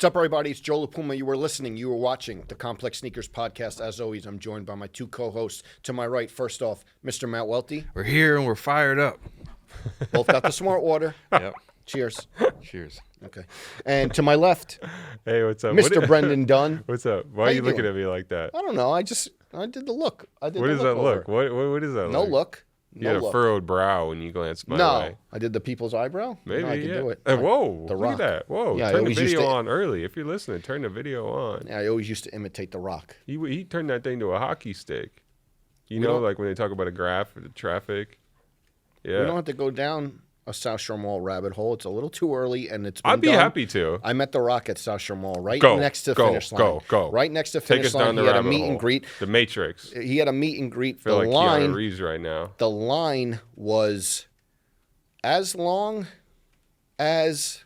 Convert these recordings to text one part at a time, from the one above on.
What's up, everybody? It's Joe LaPuma. You were watching the Complex Sneakers Podcast. As always, I'm joined by my two co-hosts. To my right, first off, Mr. Matt Welty. We're here and we're fired up. Both got the smart water. Yep. Cheers. Cheers. Okay. And to my left, Hey, what's up? Mr. Brendan Dunn. What's up? Why How are you you looking doing? at me like that? I don't know. I did the look. What is that look? What is that No look? look. You No had a look. furrowed brow when you glanced my No. way. I did the people's eyebrow. Maybe, I can yeah. do it. Whoa, The look Rock. at that. Whoa, Yeah, I turn the always used video to- on early. If you're listening, turn the video on. Yeah, I always used to imitate The Rock. He turned that thing to a hockey stick. You We know, don't- like when they talk about a graph or the traffic. Yeah. We don't have to go down a South Shore Mall rabbit hole. It's a little too early, and it's been I'd be done. happy to. I met The Rock at South Shore Mall, right Go, next to go, finish line. go. Right next to Take finish us line. down the He had a rabbit meet hole. and greet. The Matrix. He had a meet and greet. I feel The like line, Keanu Reeves right now. the line was as long as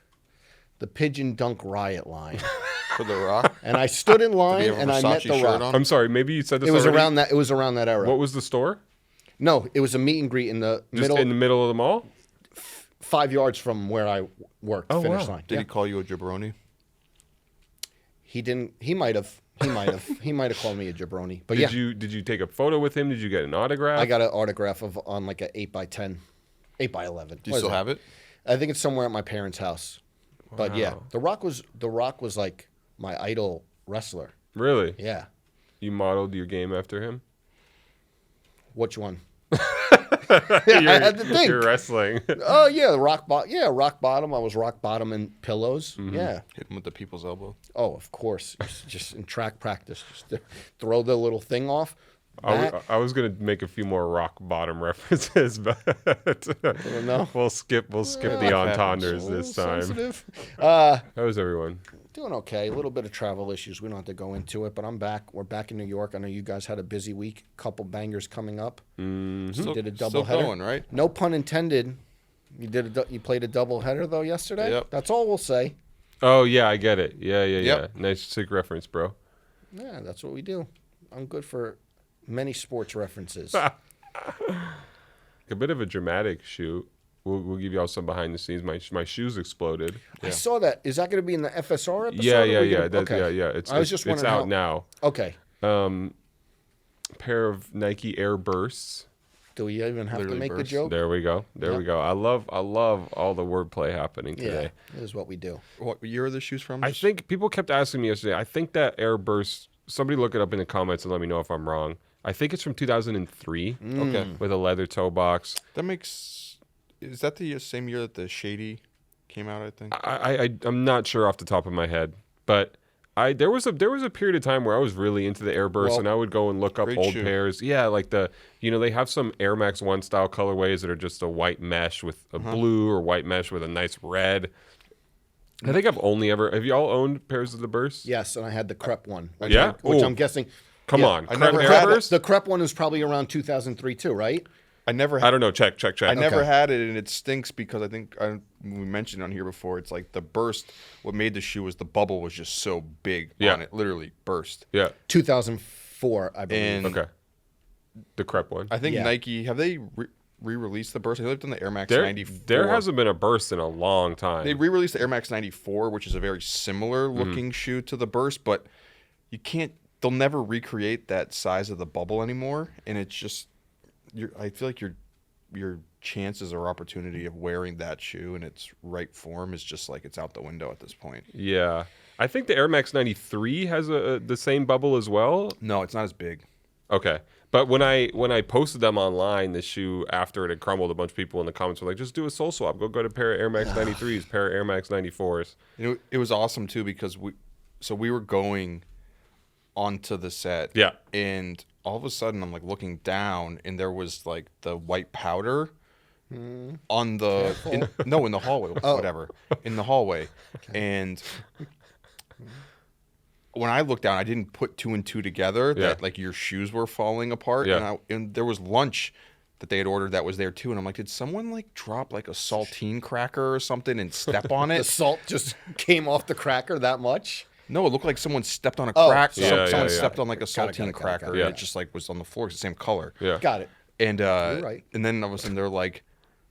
the Pigeon Dunk Riot line. For The Rock. And I stood in line have a and I met Versace The shirt Rock. on? I'm sorry, maybe you said this It was already. around that. It was around that era. What was the store? No, it was a meet and greet in the Just middle, in the middle of the mall? 5 yards from where I worked. Oh, finish wow. line. Did Yeah. he call you a jabroni? He didn't. He might have. He might have called me a jabroni. But yeah, Did you take a photo with him? Did you get an autograph? I got an autograph on like an 8x10, 8x11. Do you still have it? I think it's somewhere at my parents' house. But yeah, Wow. The Rock was like my idol wrestler. Really? Yeah. You modeled your game after him? Which one? I had to think. You're wrestling. Oh yeah, the rock bottom. Yeah, rock bottom. I was rock bottom in pillows. Mm-hmm. Yeah. Hit him with the people's elbow. Oh, of course. Just in track practice, just to throw the little thing off. I was gonna make a few more rock bottom references, but No. we'll skip the happens. entendres this time. Sensitive. How's everyone? Doing okay. A little bit of travel issues. We don't have to go into it, but I'm back. We're back in New York. I know you guys had a busy week. Couple bangers coming up. Mm-hmm. You did a double Still header. going, right? No pun intended. You played a double header though yesterday. Yep. That's all we'll say. Oh yeah, I get it. Yeah. Yep. Nice, sick reference, bro. Yeah, that's what we do. I'm good for many sports references. A bit of a dramatic shoot. We'll give y'all some behind the scenes. My shoes exploded. I saw that. Is that going to be in the FSR episode? Yeah. or we gonna- okay. Yeah. I was just it's wondering out now. Okay. Pair of Nike Air Bursts. Do we even have Literally to make the burst. joke? There we go. There we go. I love all the wordplay happening Yeah, today. this is what we do. What year are the shoes from? I think people kept asking me yesterday. I think that Air Burst. Somebody look it up in the comments and let me know if I'm wrong. I think it's from 2003 Okay. with a leather toe box. That makes... Is that the same year that the Shady came out, I think? I'm not sure off the top of my head, but there was a period of time where I was really into the Air Burst, Well, and I would go and look up great old shoe. pairs. Yeah, like they have some Air Max 1 style colorways that are just a white mesh with a blue or white mesh with a nice red. I think I've only ever. Have y'all owned pairs of the Burst? Yes, and I had the crepe one. Yeah? Which Ooh. I'm guessing. Come Yeah, on, I Crep never Air had it. Burst? The crepe one is probably around 2003 too, right? I never I don't know. Check. I never Okay. had it, and it stinks because I think we mentioned on here before. It's like the burst. What made the shoe was the bubble was just so big Yeah. on it, literally burst. Yeah. 2004, I believe. And Okay. The crepe one. I think Yeah. Nike have they re-released the burst? They lived on the Air Max There 94. there hasn't been a burst in a long time. They re-released the Air Max 94, which is a very similar looking shoe to the burst, but you can't. They'll never recreate that size of the bubble anymore, and it's just. I feel like your chances or opportunity of wearing that shoe in its right form is just like it's out the window at this point. Yeah. I think the Air Max 93 has the same bubble as well. No, it's not as big. Okay. But when I posted them online, the shoe, after it had crumbled, a bunch of people in the comments were like, just do a soul swap. Go get a pair of Air Max 93s, pair of Air Max 94s. It was awesome too because we were going onto the set. Yeah. And all of a sudden I'm like looking down and there was like the white powder on the in the hallway, whatever. In the hallway. And when I looked down, I didn't put two and two together that like your shoes were falling apart. Yeah. And there was lunch that they had ordered that was there too. And I'm like, did someone like drop like a saltine cracker or something and step on The it? salt just came off the cracker that much. No, it looked like someone stepped on a Oh, crack. yeah, Someone yeah. stepped on like a Got it, saltine cracker. it. And it just like was on the floor. It's the same color. Yeah. Got it. And You're right. and then all of a sudden they're like,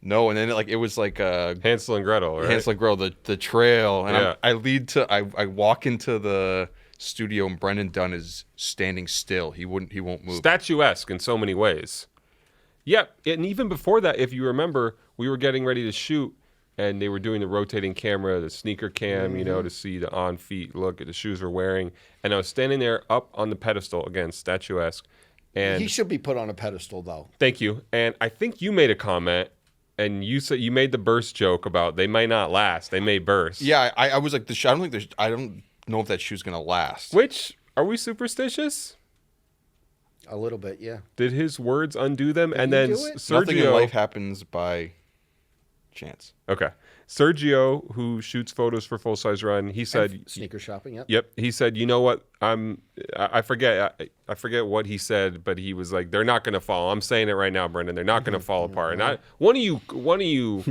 No, and then it was like Hansel and Gretel, right? Hansel and Gretel, the trail, and Yeah. I walk into the studio, and Brendan Dunn is standing still. He won't move. Statuesque in so many ways. Yep, and even before that, if you remember, we were getting ready to shoot, and they were doing the rotating camera, the sneaker cam, to see the on-feet look at the shoes we're wearing. And I was standing there up on the pedestal, again, statuesque. And He should be put on a pedestal, though. thank you. And I think you made a comment, and you said you made the burst joke about they might not last. They may burst. Yeah, I was like, I don't know if that shoe's gonna last. Which, are we superstitious? A little bit, yeah. Did his words undo them? And you then do it? Nothing in Sergio... life happens by chance. Okay. Sergio, who shoots photos for Full Size Run, he said... Sneaker shopping, yep. Yep. He said, you know what? I forget what he said, but he was like, they're not going to fall. I'm saying it right now, Brendan. They're not going to fall apart. And one of you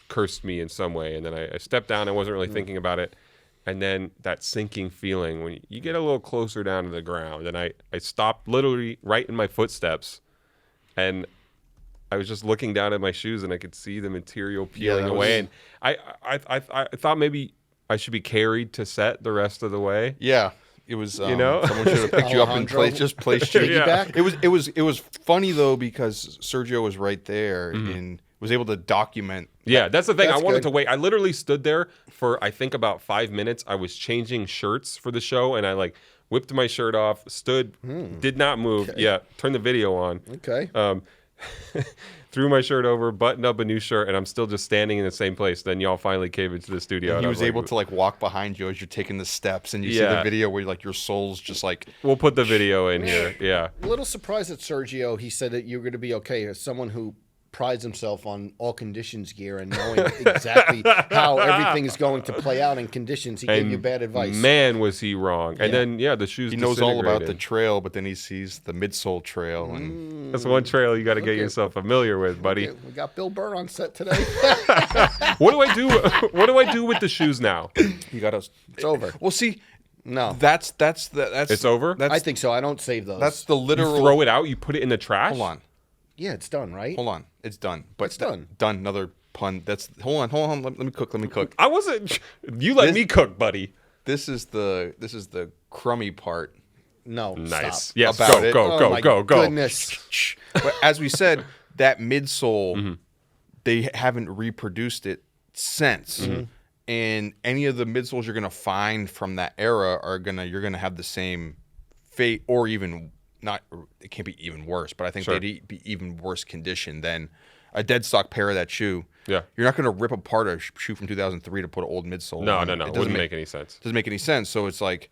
cursed me in some way. And then I stepped down. I wasn't really thinking about it. And then that sinking feeling when you get a little closer down to the ground. And I stopped literally right in my footsteps. And I was just looking down at my shoes and I could see the material peeling away. And I thought maybe I should be carried to set the rest of the way. Yeah, it was. You know? Someone should have picked you up and placed you. Yeah. It was funny though because Sergio was right there and was able to document. Yeah, that's the thing. That's I wanted good. to wait. I literally stood there for I think about 5 minutes. I was changing shirts for the show, and I whipped my shirt off, stood, did not move. Okay. Yeah, turned the video on. Okay. Threw my shirt over, buttoned up a new shirt, and I'm still just standing in the same place. Then y'all finally came into the studio. He and I was able to walk behind you as you're taking the steps, and you see Yeah. the video where your soul's just like. We'll put the video in here. Yeah. A little surprised at Sergio. He said that you're going to be okay. As someone who prides himself on all conditions gear and knowing exactly how everything is going to play out in conditions, he gave you bad advice. Man, was he wrong. And then, the shoes He knows all about the disintegrated. trail, but then he sees the midsole trail, and That's one trail you got to get yourself familiar with, buddy. Okay, we got Bill Burr on set today. What do I do? What do I do with the shoes now? you got to. It's over. Well, see, No, that's It's over? That's I think so. I don't save those. that's the You literal. throw it out. You put it in the trash. Hold on. Yeah, it's done, right? Hold on, it's done. But It's done. Done. Another pun. That's hold on. Let me cook. I wasn't. You let me cook, buddy. This is the crummy part No, Nice. stop. Yes. About Go. it. Go. Oh Go. my Go. Go. Goodness. But as we said, that midsole, they haven't reproduced it since. And any of the midsoles you're gonna find from that era you're gonna have the same fate, or even not. It can't be even worse, but I think Sure. they'd be even worse condition than a dead stock pair of that shoe. Yeah. You're not gonna rip apart a shoe from 2003 to put an old midsole. No. on. No. It No. It doesn't wouldn't make any sense. doesn't make any sense. So it's like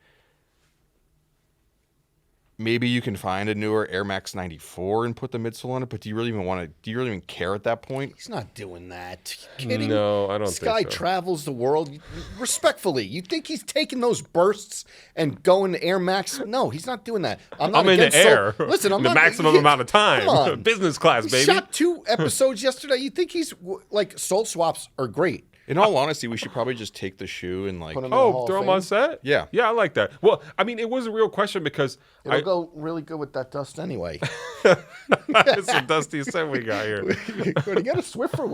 maybe you can find a newer Air Max 94 and put the midsole on it, but do you really even care at that point? He's not doing that. You kidding? No, I don't This think guy so. travels the world. Respectfully, you think he's taking those bursts and going to Air Max? No, he's not doing that. I'm not I'm in the against air. Listen, I'm the not maximum amount of time. Come on. Business class, He baby. shot 2 episodes yesterday. You think he's like soul swaps are great? In all honesty, we should probably just take the shoe and like Put him in the Hall Oh, of throw him Fame. on set? Yeah. Yeah, I like that. Well, I mean, it was a real question because It'll go really good with that dust anyway. it's the dustiest set we got here. Going to get a Swiffer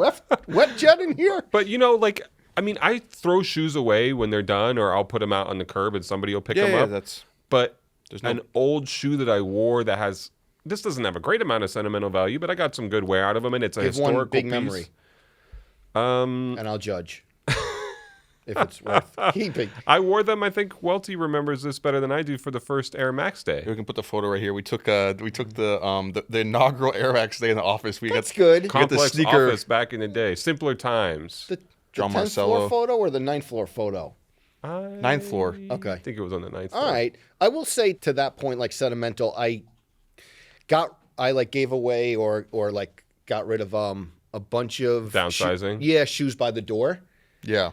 wet jet in here? But, I throw shoes away when they're done, or I'll put them out on the curb and somebody will pick them up. that's But no- an old shoe that I wore that has... This doesn't have a great amount of sentimental value, but I got some good wear out of them, and it's a Give historical one big piece. memory, and I'll judge if it's worth keeping. I wore them. I think Welty remembers this better than I do for the first Air Max day. we can put the photo right here. We took the inaugural Air Max day in the office. We That's got good. the Complex sneaker- office back in the day. Simpler times. The John 10th Marcello. floor photo or the 9th floor photo? 9th floor. Okay. I think it was on the 9th All floor. right. I will say to that point, like sentimental, I gave away or like got rid of a bunch of Downsizing? shoes by the door. Yeah.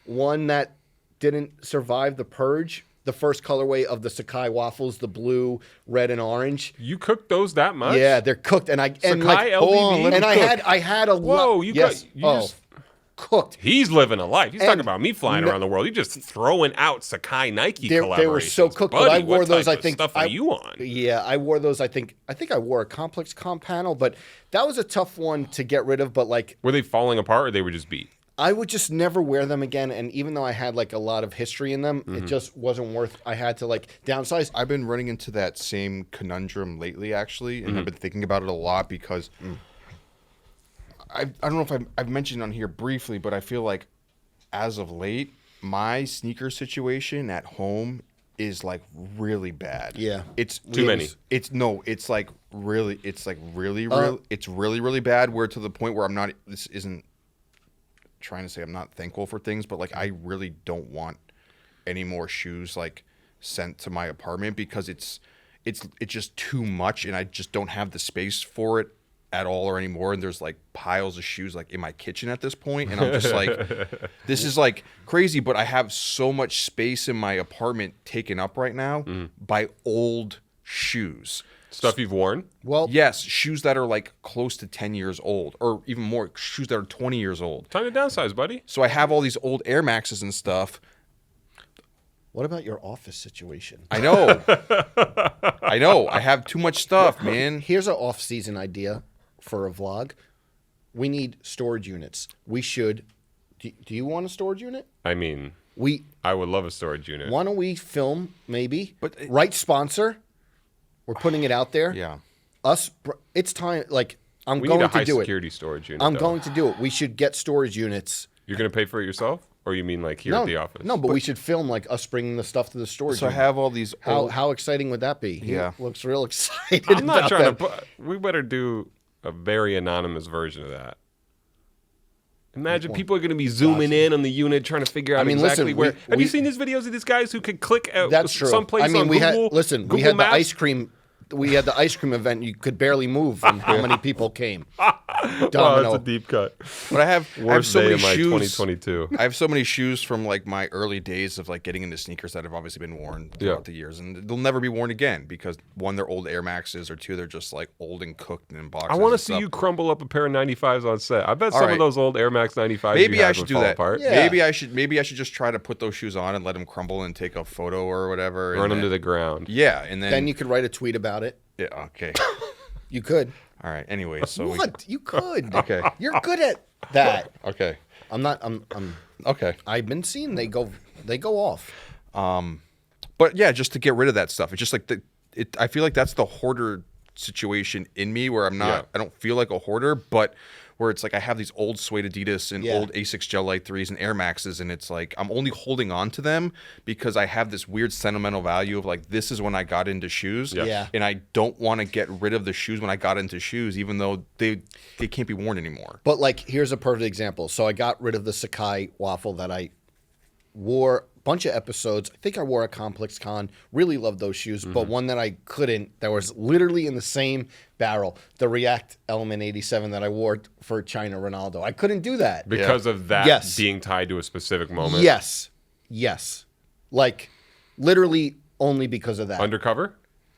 One that didn't survive the purge. The first colorway of the Sakai waffles, the blue, red, and orange. You cooked those that much? Yeah, they're cooked, and Sakai LBB? and I had a lot. Whoa, you yes. got... You just... cooked. He's living a life. He's talking And about me flying around the world. He's just throwing out Saucony Nike collaborations. They were so cooked, Buddy, but I wore what those. type I think of stuff are you on? Yeah, I wore those. I think I wore a complex comp panel, but that was a tough one to get rid of. But like, Were they falling apart or they were just beat? I would just never wear them again. And even though I had like a lot of history in them, it just wasn't worth. I had to like downsize. I've been running into that same conundrum lately, actually, and I've been thinking about it a lot because I don't know if I've mentioned on here briefly, but I feel like as of late, my sneaker situation at home is like really bad. Yeah. It's Too many. It's really bad. Where to the point where this isn't trying to say I'm not thankful for things, but like I really don't want any more shoes like sent to my apartment because it's just too much and I just don't have the space for it at all or anymore. And there's like piles of shoes like in my kitchen at this point, and I'm just like, this is like crazy. But I have so much space in my apartment taken up right now by old shoes. Stuff you've worn? Well, Yes, shoes that are like close to 10 years old, or even more, shoes that are 20 years old. Time to downsize, buddy. So I have all these old Air Maxes and stuff. what about your office situation? I know. I know. I have too much stuff, man. Here's an off-season idea for a vlog. We need storage units. We should. Do you want a storage unit? I mean, We I would love a storage unit. why don't we film maybe? But right sponsor. We're putting it out there. Yeah. It's time. Like I'm We going need a to high do security it. storage unit. I'm though. going to do it. We should get storage units. You're going to pay for it yourself? Or you mean like here No, at the office? no, but we should film like us bringing the stuff to the storage. So I unit. have all these old... How exciting would that be? He Yeah. looks real excited. I'm not about trying that. to put... We better do a very anonymous version of that. Imagine people are going to be zooming in on the unit trying to figure out mean, exactly listen, where... we- Have you we- seen these videos of these guys who could click at That's true. someplace I mean, on we Google? had we Google had Maps? the ice cream. We had the ice cream event. You could barely move from how many people came. Oh, Domino. that's a deep cut. But I have Worst so day many of my shoes. 2022. I have so many shoes from like my early days of like getting into sneakers that have obviously been worn throughout the years, and they'll never be worn again because one, they're old Air Maxes, or two, they're just like old and cooked and in boxes. I want to and see stuff. you crumble up a pair of 95s on set. I bet All some of right. those old Air Max 95s Maybe you I had should would do fall that. apart. Yeah. Maybe I should just try to put those shoes on and let them crumble and take a photo or whatever. Run and them then, to the ground. Yeah, and Then you could write a tweet about it. yeah, okay. You could. All right. Anyway, so What? You could. Okay. You're good at that. okay. I'm not. Okay. I've been seeing they go off. But yeah, just to get rid of that stuff. It's just like I feel like that's the hoarder situation in me where I'm not. Yeah. I don't feel like a hoarder, but where it's like I have these old suede Adidas and Yeah. old Asics Gel Light 3s and Air Maxes, and it's like I'm only holding on to them because I have this weird sentimental value of like this is when I got into shoes. Yeah. Yeah. And I don't want to get rid of the shoes when I got into shoes, even though they can't be worn anymore. But like, here's a perfect example. So I got rid of the Sakai waffle that I wore a bunch of episodes. I think I wore a Complex Con. Really loved those shoes. But one that I couldn't, that was literally in the same barrel, the React Element 87 that I wore for China Ronaldo. I couldn't do that. Because of that Yes. being tied to a specific moment. Yes. Like, literally only because of that. Undercover?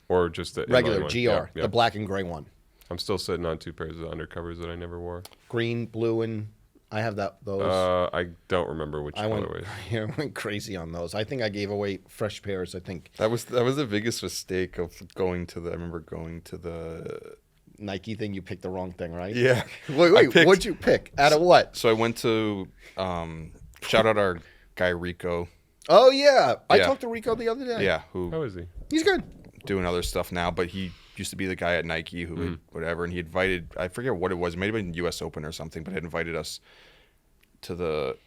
Or just the Regular inline one? GR, Yeah, yeah. the black and gray one. I'm still sitting on 2 pairs of undercovers that I never wore. Green, blue, and I have those. I don't remember which I went, colorways. I went crazy on those. I think I gave away fresh pairs. I think That was the biggest mistake of going to the. I remember going to the. Nike thing. You picked the wrong thing, right? Yeah. Wait. picked- What'd you pick? Out of what? So I went to shout out our guy Rico. Oh yeah, I Yeah. talked to Rico the other day. Yeah, who How is he? He's good. doing other stuff now, but he used to be the guy at Nike who would, whatever, and he invited, I forget what it was, maybe in US Open or something, but had invited us to the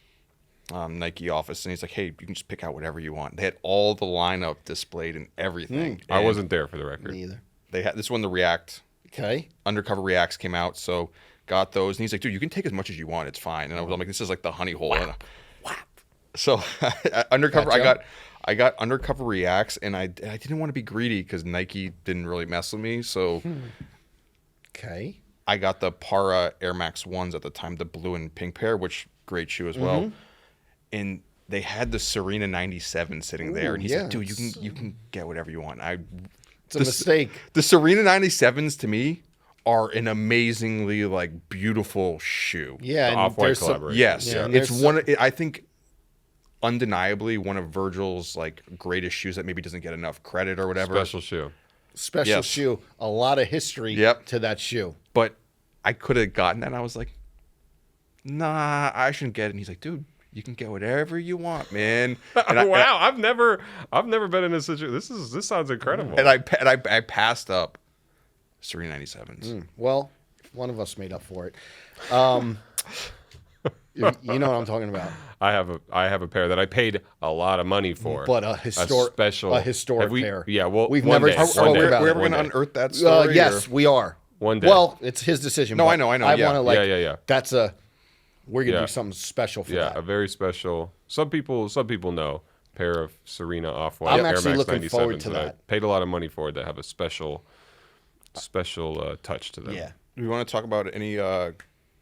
Nike office, and he's like, hey, you can just pick out whatever you want. They had all the lineup displayed and everything. I And wasn't there for the record. Me either. They had this one, the React Okay. Undercover Reacts came out, so got those, and he's like, dude, you can take as much as you want, it's fine. And I'm like, this is like the honey hole. So undercover, Gotcha. I got Undercover Reacts, and I didn't want to be greedy because Nike didn't really mess with me, so Okay. I got the Para Air Max 1s at the time, the blue and pink pair, which great shoe as well. And they had the Serena 97 sitting there, Ooh, and he's yeah, like, dude, you can get whatever you want. It's a mistake. The Serena 97s to me are an amazingly like beautiful shoe. Yeah, The and Off-White there's some, collaboration. Yes, Yeah, and it's there's one. I think undeniably one of Virgil's like greatest shoes that maybe doesn't get enough credit or whatever. Special shoe. special Yes. shoe, a lot of history Yep. to that shoe. But I could have gotten that. And I was like, nah, I shouldn't get it. And he's like, dude, you can get whatever you want, man. And Wow, I've never been in a situation. This sounds incredible. I passed up Serena 97s. Well, one of us made up for it. You know what I'm talking about. I have a pair that I paid a lot of money for, But a historic Have we- pair. Yeah, well, We've one never day, spoke one day, about We're it. ever one going to day. unearth that story? Yes, or- we are. One day. Well, it's his decision. No, but I know, I yeah. want to like. Yeah. That's we're gonna Yeah. do something special for Yeah, that. a very special. Some people know pair of Serena Off-White I'm Air actually Max looking 97s forward to that I that. paid a lot of money for that have a special touch to them. Yeah. Do we want to talk about any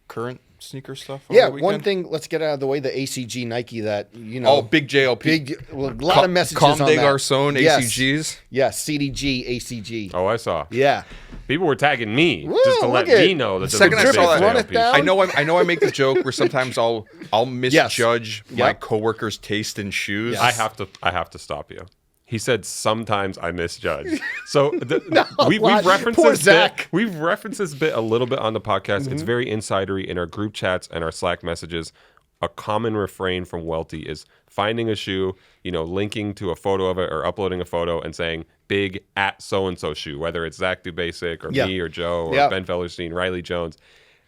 current sneaker stuff? over Yeah, the one weekend? thing. Let's get out of the way. The ACG Nike that Oh, big JLP. a lot of messages Comme on des that. Garçons, Yes. ACGs. Yes, CDG, ACG. Oh, I saw. Yeah. People were tagging me Woo, just to let look at me it. know that The there second was I a saw big that- Run it JLP. down. I know I make the joke where sometimes I'll misjudge my Yep. coworkers' taste in shoes. Yes. I have to stop you. He said sometimes I misjudge. So we've why? referenced Poor this Zach. bit. We've referenced this bit a little bit on the podcast. It's very insidery in our group chats and our Slack messages. A common refrain from Welty is finding a shoe, linking to a photo of it or uploading a photo and saying big at so and so shoe, whether it's Zach DuBasic or Yeah. me or Joe or Yeah. Ben Fellerstein, Riley Jones.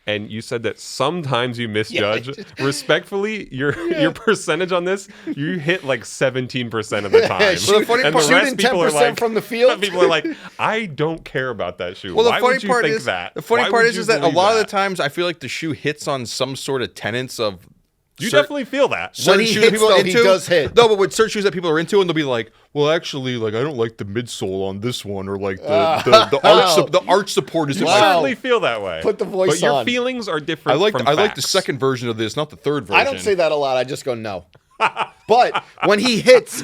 And you said that sometimes you misjudge. Respectfully, your percentage on this, you hit like 17% of the time. Well, the funny And part- the rest shooting people are 10% like, from the field? People are like, I don't care about that shoe. Well, the Why funny would you part think is that? the funny Why part would is you that a believe lot of that? the times I feel like the shoe hits on some sort of tenets of. You definitely feel that. When he shoes that hits, people though, are he into. does hit. No, but with certain shoes that people are into, and they'll be like, "Well, actually, like I don't like the midsole on this one, or like the arch support is." You Wow. certainly feel that way. Put the voice but your on. feelings are different. I from like the facts. second version of this, not the third version. I don't say that a lot. I just go no. But when he hits,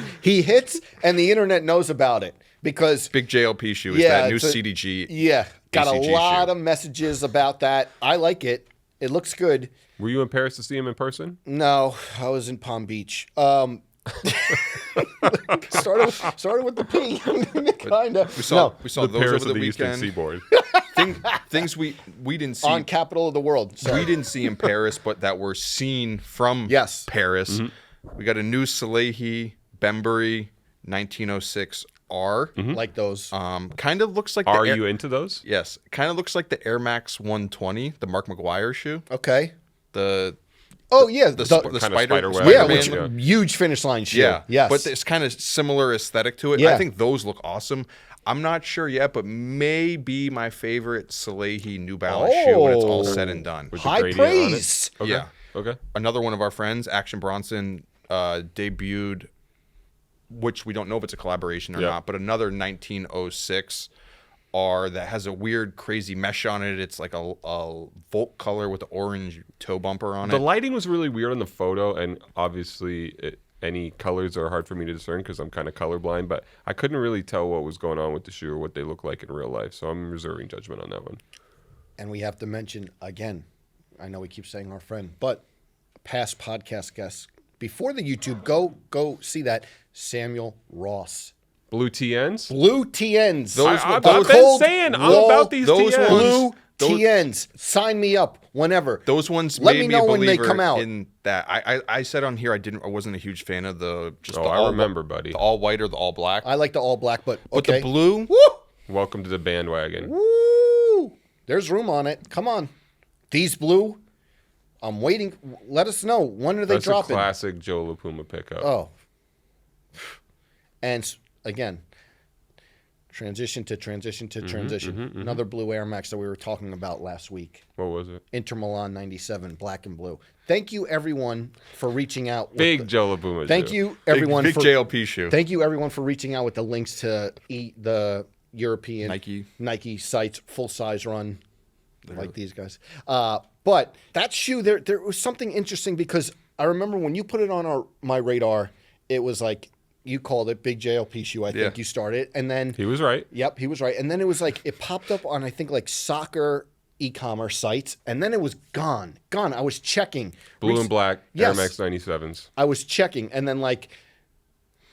and the internet knows about it because Big JLP shoe is Yeah, that new it's a- CDG. yeah, got a ACG lot shoe. of messages about that. I like it. It looks good. Were you in Paris to see him in person? No, I was in Palm Beach. Started with the P, kind of. We saw The those Paris over of the the Eastern weekend. Seaboard. Things we didn't see. On capital of the world. We didn't see in Paris, but that were seen from Yes. Paris. We got a new Salehi Bembury 1906 R. Like those. Kind of looks like Are the you into those? Yes, kind of looks like the Air Max 120, the Mark McGuire shoe. Okay. The Oh yeah, the, the- sp- the kind of spider, spider web. yeah, Spider-Man. which huge finish line shoe. Yeah, Yes. but it's kind of similar aesthetic to it. Yeah. I think those look awesome. I'm not sure yet, but maybe my favorite Salehi New Balance shoe when it's all said and done. With the High gradient on it? praise. Okay. Yeah. Okay. Another one of our friends, Action Bronson, debuted, which we don't know if it's a collaboration or Yeah. not, but another 1906 R that has a weird, crazy mesh on it. It's like a Volt color with the orange toe bumper on The it. lighting was really weird on the photo, and obviously any colors are hard for me to discern because I'm kind of colorblind, but I couldn't really tell what was going on with the shoe or what they look like in real life, so I'm reserving judgment on that one. And we have to mention again, I know we keep saying our friend, but past podcast guests before the YouTube, go see that Samuel Ross. Blue TNs? Blue TNs. I've The been cold saying I'm wall, about these those TNs. ones- Blue TNs. Sign me up whenever. Those ones Let made me me know a when they believer come out. in that. I said on here I wasn't a huge fan of the Oh, the I remember, buddy. the all white or the all black. I like the all black, but But okay. the blue, Woo! Welcome to the bandwagon. Woo! There's room on it. Come on. These blue. I'm waiting. Let us know. When are they That's dropping? a classic Joe LaPuma pickup. Oh. And again, transition to transition. Another blue Air Max that we were talking about last week. What was it? Inter Milan 97, black and blue. Thank you, everyone, for reaching out. Big Joe LaPuma. Thank shoe. you, everyone, big for JLP shoe. Thank you, everyone, for reaching out with the links to the European Nike sites, full size run, like these guys. But that shoe, there was something interesting because I remember when you put it on my radar, it was like, you called it big JLP shoe. I think you started, and then He was right. Yep, he was right. And then it was like it popped up on I think like soccer e-commerce sites, and then it was gone. I was checking Blue and black Yes. Air Max 97s. I was checking, and then like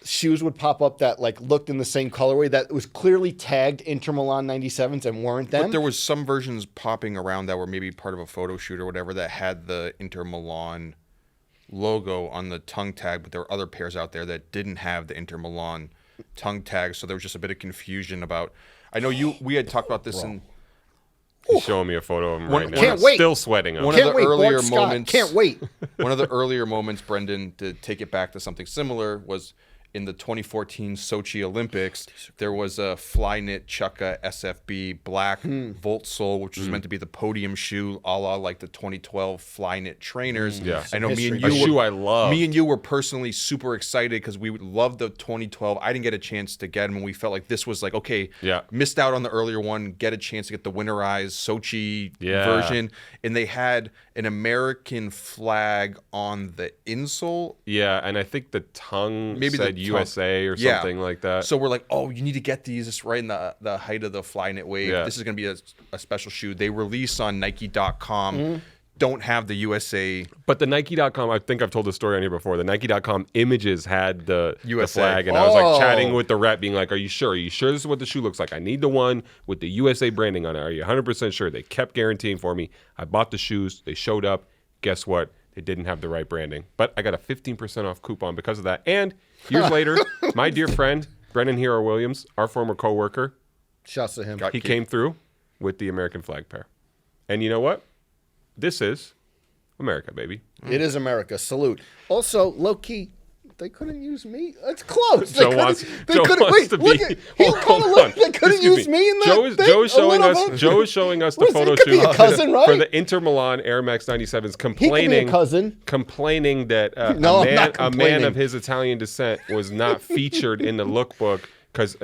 shoes would pop up that like looked in the same colorway that was clearly tagged Inter Milan 97s and weren't them. But there was some versions popping around that were maybe part of a photo shoot or whatever that had the Inter Milan logo on the tongue tag, but there were other pairs out there that didn't have the Inter Milan tongue tag, so there was just a bit of confusion about. I know we had talked about this in. He's showing me a photo of him right now. Can't wait. Still sweating. One Can't of the wait, earlier Bart Scott. moments. Can't wait. One of the earlier moments, Brendan, to take it back to something similar, was in the 2014 Sochi Olympics. There was a Flyknit Chukka SFB black Volt sole, which was meant to be the podium shoe, a la like the 2012 Flyknit trainers. Yeah. I know me and history. you. A shoe I love. Me and you were personally super excited because we loved the 2012. I didn't get a chance to get them, and we felt like this was like, okay, missed out on the earlier one, get a chance to get the winterized Sochi version. And they had an American flag on the insole. Yeah, and I think the tongue Maybe said the USA or something like that. So we're like, oh, you need to get these. It's right in the height of the Flyknit wave. Yeah. This is going to be a special shoe. They release on Nike.com. Don't have the USA. But the Nike.com, I think I've told this story on here before. The Nike.com images had the USA. flag, and I was like chatting with the rep, being like, "Are you sure? Are you sure this is what the shoe looks like? I need the one with the USA branding on it. Are you 100% sure?" They kept guaranteeing for me. I bought the shoes. They showed up. Guess what? They didn't have the right branding. But I got a 15% off coupon because of that. And years later, my dear friend, Brennan Hero Williams, our former coworker, Shouts to him. he came through with the American flag pair. And you know what? This is America, baby. It is America. Salute. Also, low key, they couldn't use me. That's close. Joe wants to be. Look at, he kind of looked. They couldn't use me in that. Joe is showing us the What is it? photo It could be shoot a cousin, right? for the Inter Milan Air Max 97s, complaining that No, I'm not a man complaining. of his Italian descent was not featured in the lookbook because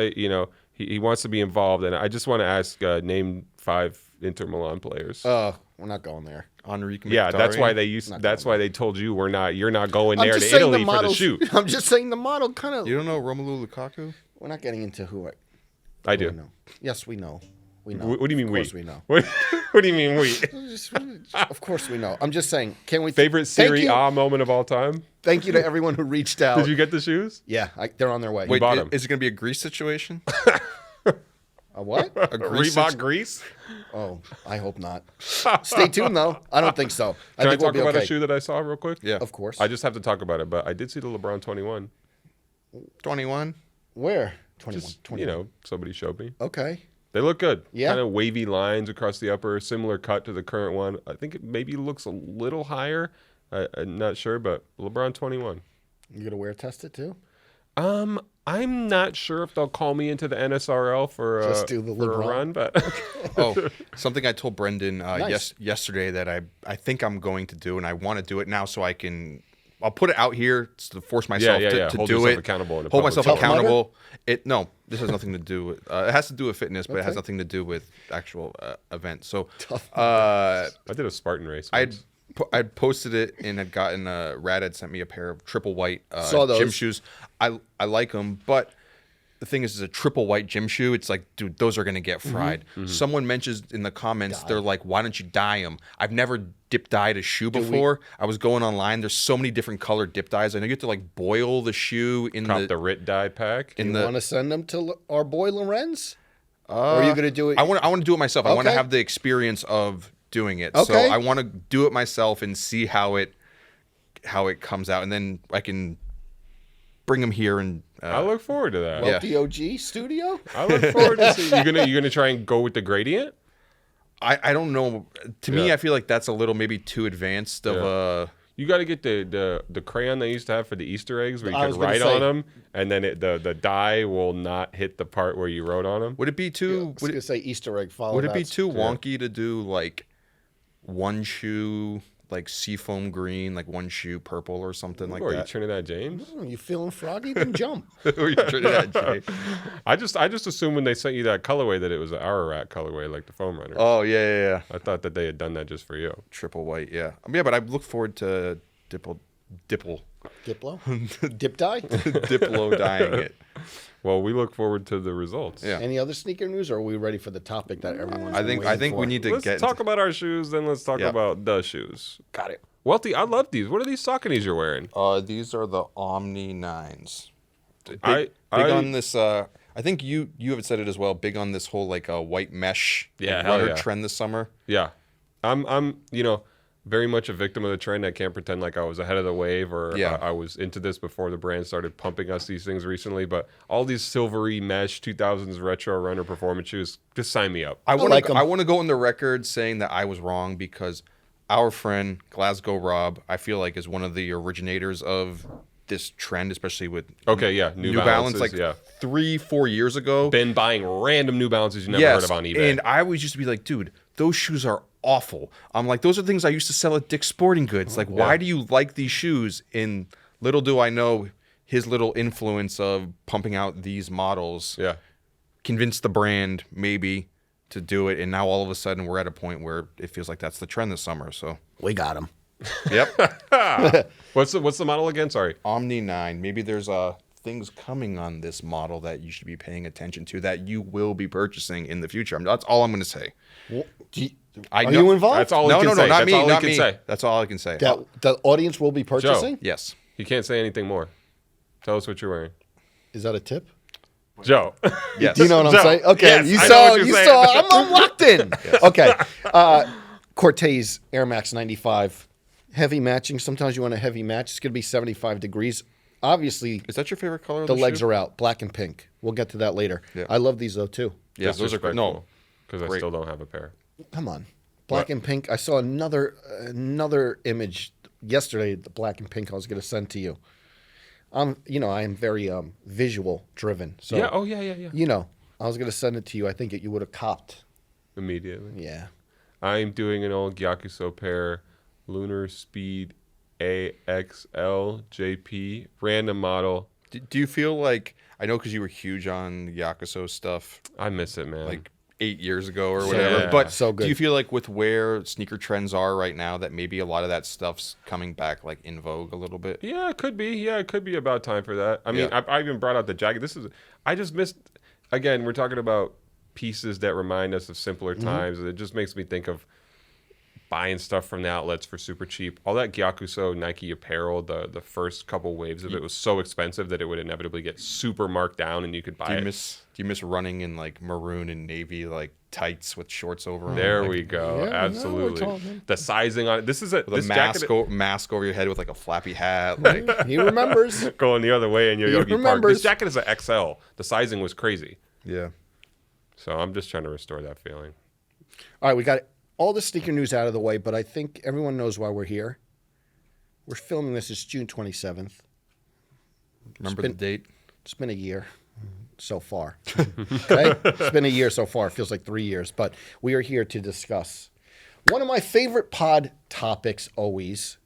he wants to be involved. And I just want to ask, name 5 Inter Milan players. We're not going there. Henri Yeah, that's why they That's why they told you you're not going there to Italy for the shoot. I'm just saying the model kind of. You don't know Romelu Lukaku? We're not getting into who I do. know. Yes, we know. We know. What do you mean Of we? course we know. What do you mean we? Of course we know. I'm just saying. Can we? Favorite Thank Serie you. A moment of all time? Thank you to everyone who reached out. Did you get the shoes? Yeah, they're on their way. Wait, bought 'em. is it going to be a Greece situation? A what? A Greece Reebok Greece? Oh, I hope not. Stay tuned, though. I don't think so. Can I think we'll talk be about okay. a shoe that I saw real quick? Yeah. Of course. I just have to talk about it, but I did see the LeBron 21. 21? Where? 21. Just, 21. somebody showed me. Okay. They look good. Yeah. Kind of wavy lines across the upper, similar cut to the current one. I think it maybe looks a little higher. I'm not sure, but LeBron 21. You gonna wear test it too? I'm not sure if they'll call me into the NSRL for, Just do the for a LeBron. run, but Oh, something I told Brendan Nice. yesterday that I think I'm going to do, and I want to do it now so I'll put it out here to force myself to Hold do yourself it. accountable in a Hold public myself setting. accountable. No, this has nothing to do with. It has to do with fitness, but it has Okay. nothing to do with actual events. So, I did a Spartan race. once. I'd posted it and had gotten Rad had sent me a pair of triple white Saw those. gym shoes. I like them, but the thing is, a triple white gym shoe. It's like, dude, those are gonna get fried. Someone mentions in the comments, they're like, why don't you dye them? I've never dip dyed a shoe before. I was going online. There's so many different colored dip dyes. I know you have to like boil the shoe in Cop the Rit dye pack. You want to send them to our boy Lorenz? Or are you gonna do it? I want to do it myself. I want to Okay. have the experience of doing it. Okay. So I want to do it myself and see how it comes out, and then I can bring them here and. I look forward to that. Yeah. the OG studio? I look forward to see. You're gonna try and go with the gradient. I don't know. To me, Yeah. I feel like that's a little maybe too advanced of a. You got to get the crayon they used to have for the Easter eggs, where you I was could gonna write say. on them, and then the dye will not hit the part where you wrote on them. Would it be I too? was gonna say Easter egg. Follow. Would it be that. too wonky to do like one shoe like seafoam green, like one shoe purple or something like Or you that? Trinidad James? You feeling froggy? Then jump. Or you Trinidad J? I just assumed when they sent you that colorway that it was an Ararat colorway, like the foam runner. Oh yeah. I thought that they had done that just for you. Triple white, yeah. But I look forward to Dipple. Diplo? Dip dye? Diplo dyeing it. Well, we look forward to the results. Yeah. Any other sneaker news, or are we ready for the topic that everyone's I been think waiting for? we need to Let's get talk about our shoes, then let's talk Yeah. about the shoes. Got it. Welty, I love these. What are these Sauconys you're wearing? These are the Omni 9s. Big I- on this. I think you have said it as well. Big on this whole like white mesh Yeah, hell runner yeah. trend this summer. Yeah, I'm very much a victim of the trend. I can't pretend like I was ahead of the wave or Yeah. I was into this before the brand started pumping us these things recently. But all these silvery mesh 2000s retro runner performance shoes, just sign me up. I want like to 'em. I want to go on the record saying that I was wrong because our friend Glasgow Rob, I feel like, is one of the originators of this trend, especially with Okay, yeah, New Balance. Balances, Like yeah. 3-4 years ago. Been buying random New Balances you never heard of on eBay. And I always used to be like, dude, those shoes are awful. I'm like, those are things I used to sell at Dick's Sporting Goods. Like, why do you like these shoes? And little do I know his little influence of pumping out these models yeah. convinced the brand maybe to do it. And now all of a sudden we're at a point where it feels like that's the trend this summer. So, We got him. yep. What's the model again? Sorry. Omni 9. Maybe there's things coming on this model that you should be paying attention to that you will be purchasing in the future. That's all I'm going to say. Are you involved? That's all he No, can no, say. no, not That's me. all he Not can me. say. That's all I can say. That the audience will be purchasing? Yes. He can't say anything more. Tell us what you're wearing. Is that a tip? Joe. Yes. Do you know what I'm Joe, saying? Okay, yes, you I know saw. what you're You saying. saw. I'm locked in. Okay. Cortez Air Max 95, heavy matching. Sometimes you want a heavy match. It's gonna be 75 degrees. Obviously, Is that your favorite color? Of the legs are out, black and pink. We'll get to that later. Yeah. I love these though too. Yes, those are great. No, because I Great. still don't have a pair. Come on, black and pink. I saw another image yesterday. The black and pink. I was gonna send to you. I am very visual driven. So Yeah. Oh yeah, yeah, yeah. you know, I was gonna send it to you. I think you would have copped. Immediately. Yeah. I'm doing an old Gyakuso pair, Lunar Speed AXL JP, random model. do you feel like I know because you were huge on Yakuso stuff I miss it, man. like 8 years ago or So whatever? good. But So good. do you feel like with where sneaker trends are right now that maybe a lot of that stuff's coming back like in vogue a little bit? Yeah, it could be. Yeah, it could be about time for that. I mean, Yeah. I even brought out the jacket. I just missed, again, we're talking about pieces that remind us of simpler times. It just makes me think of buying stuff from the outlets for super cheap. All that Gyakuso Nike apparel, the first couple waves of it was so expensive that it would inevitably get super marked down and you could buy Do it. you miss running in like maroon and navy like tights with shorts over them? There like, we go. Yeah, I know what Absolutely. you're talking. The sizing on it. This is with this a jacket mask over your head with like a flappy hat. Like He remembers. going the other way in Yoyogi Park. remembers. This jacket is an XL. The sizing was crazy. yeah. So I'm just trying to restore that feeling. All right, we got all the sneaker news out of the way, but I think everyone knows why we're here. We're filming this. It's June 27th. Remember been- the date? It's been a year so far. Okay? It's been a year so far. It feels like 3 years, but we are here to discuss one of my favorite pod topics always,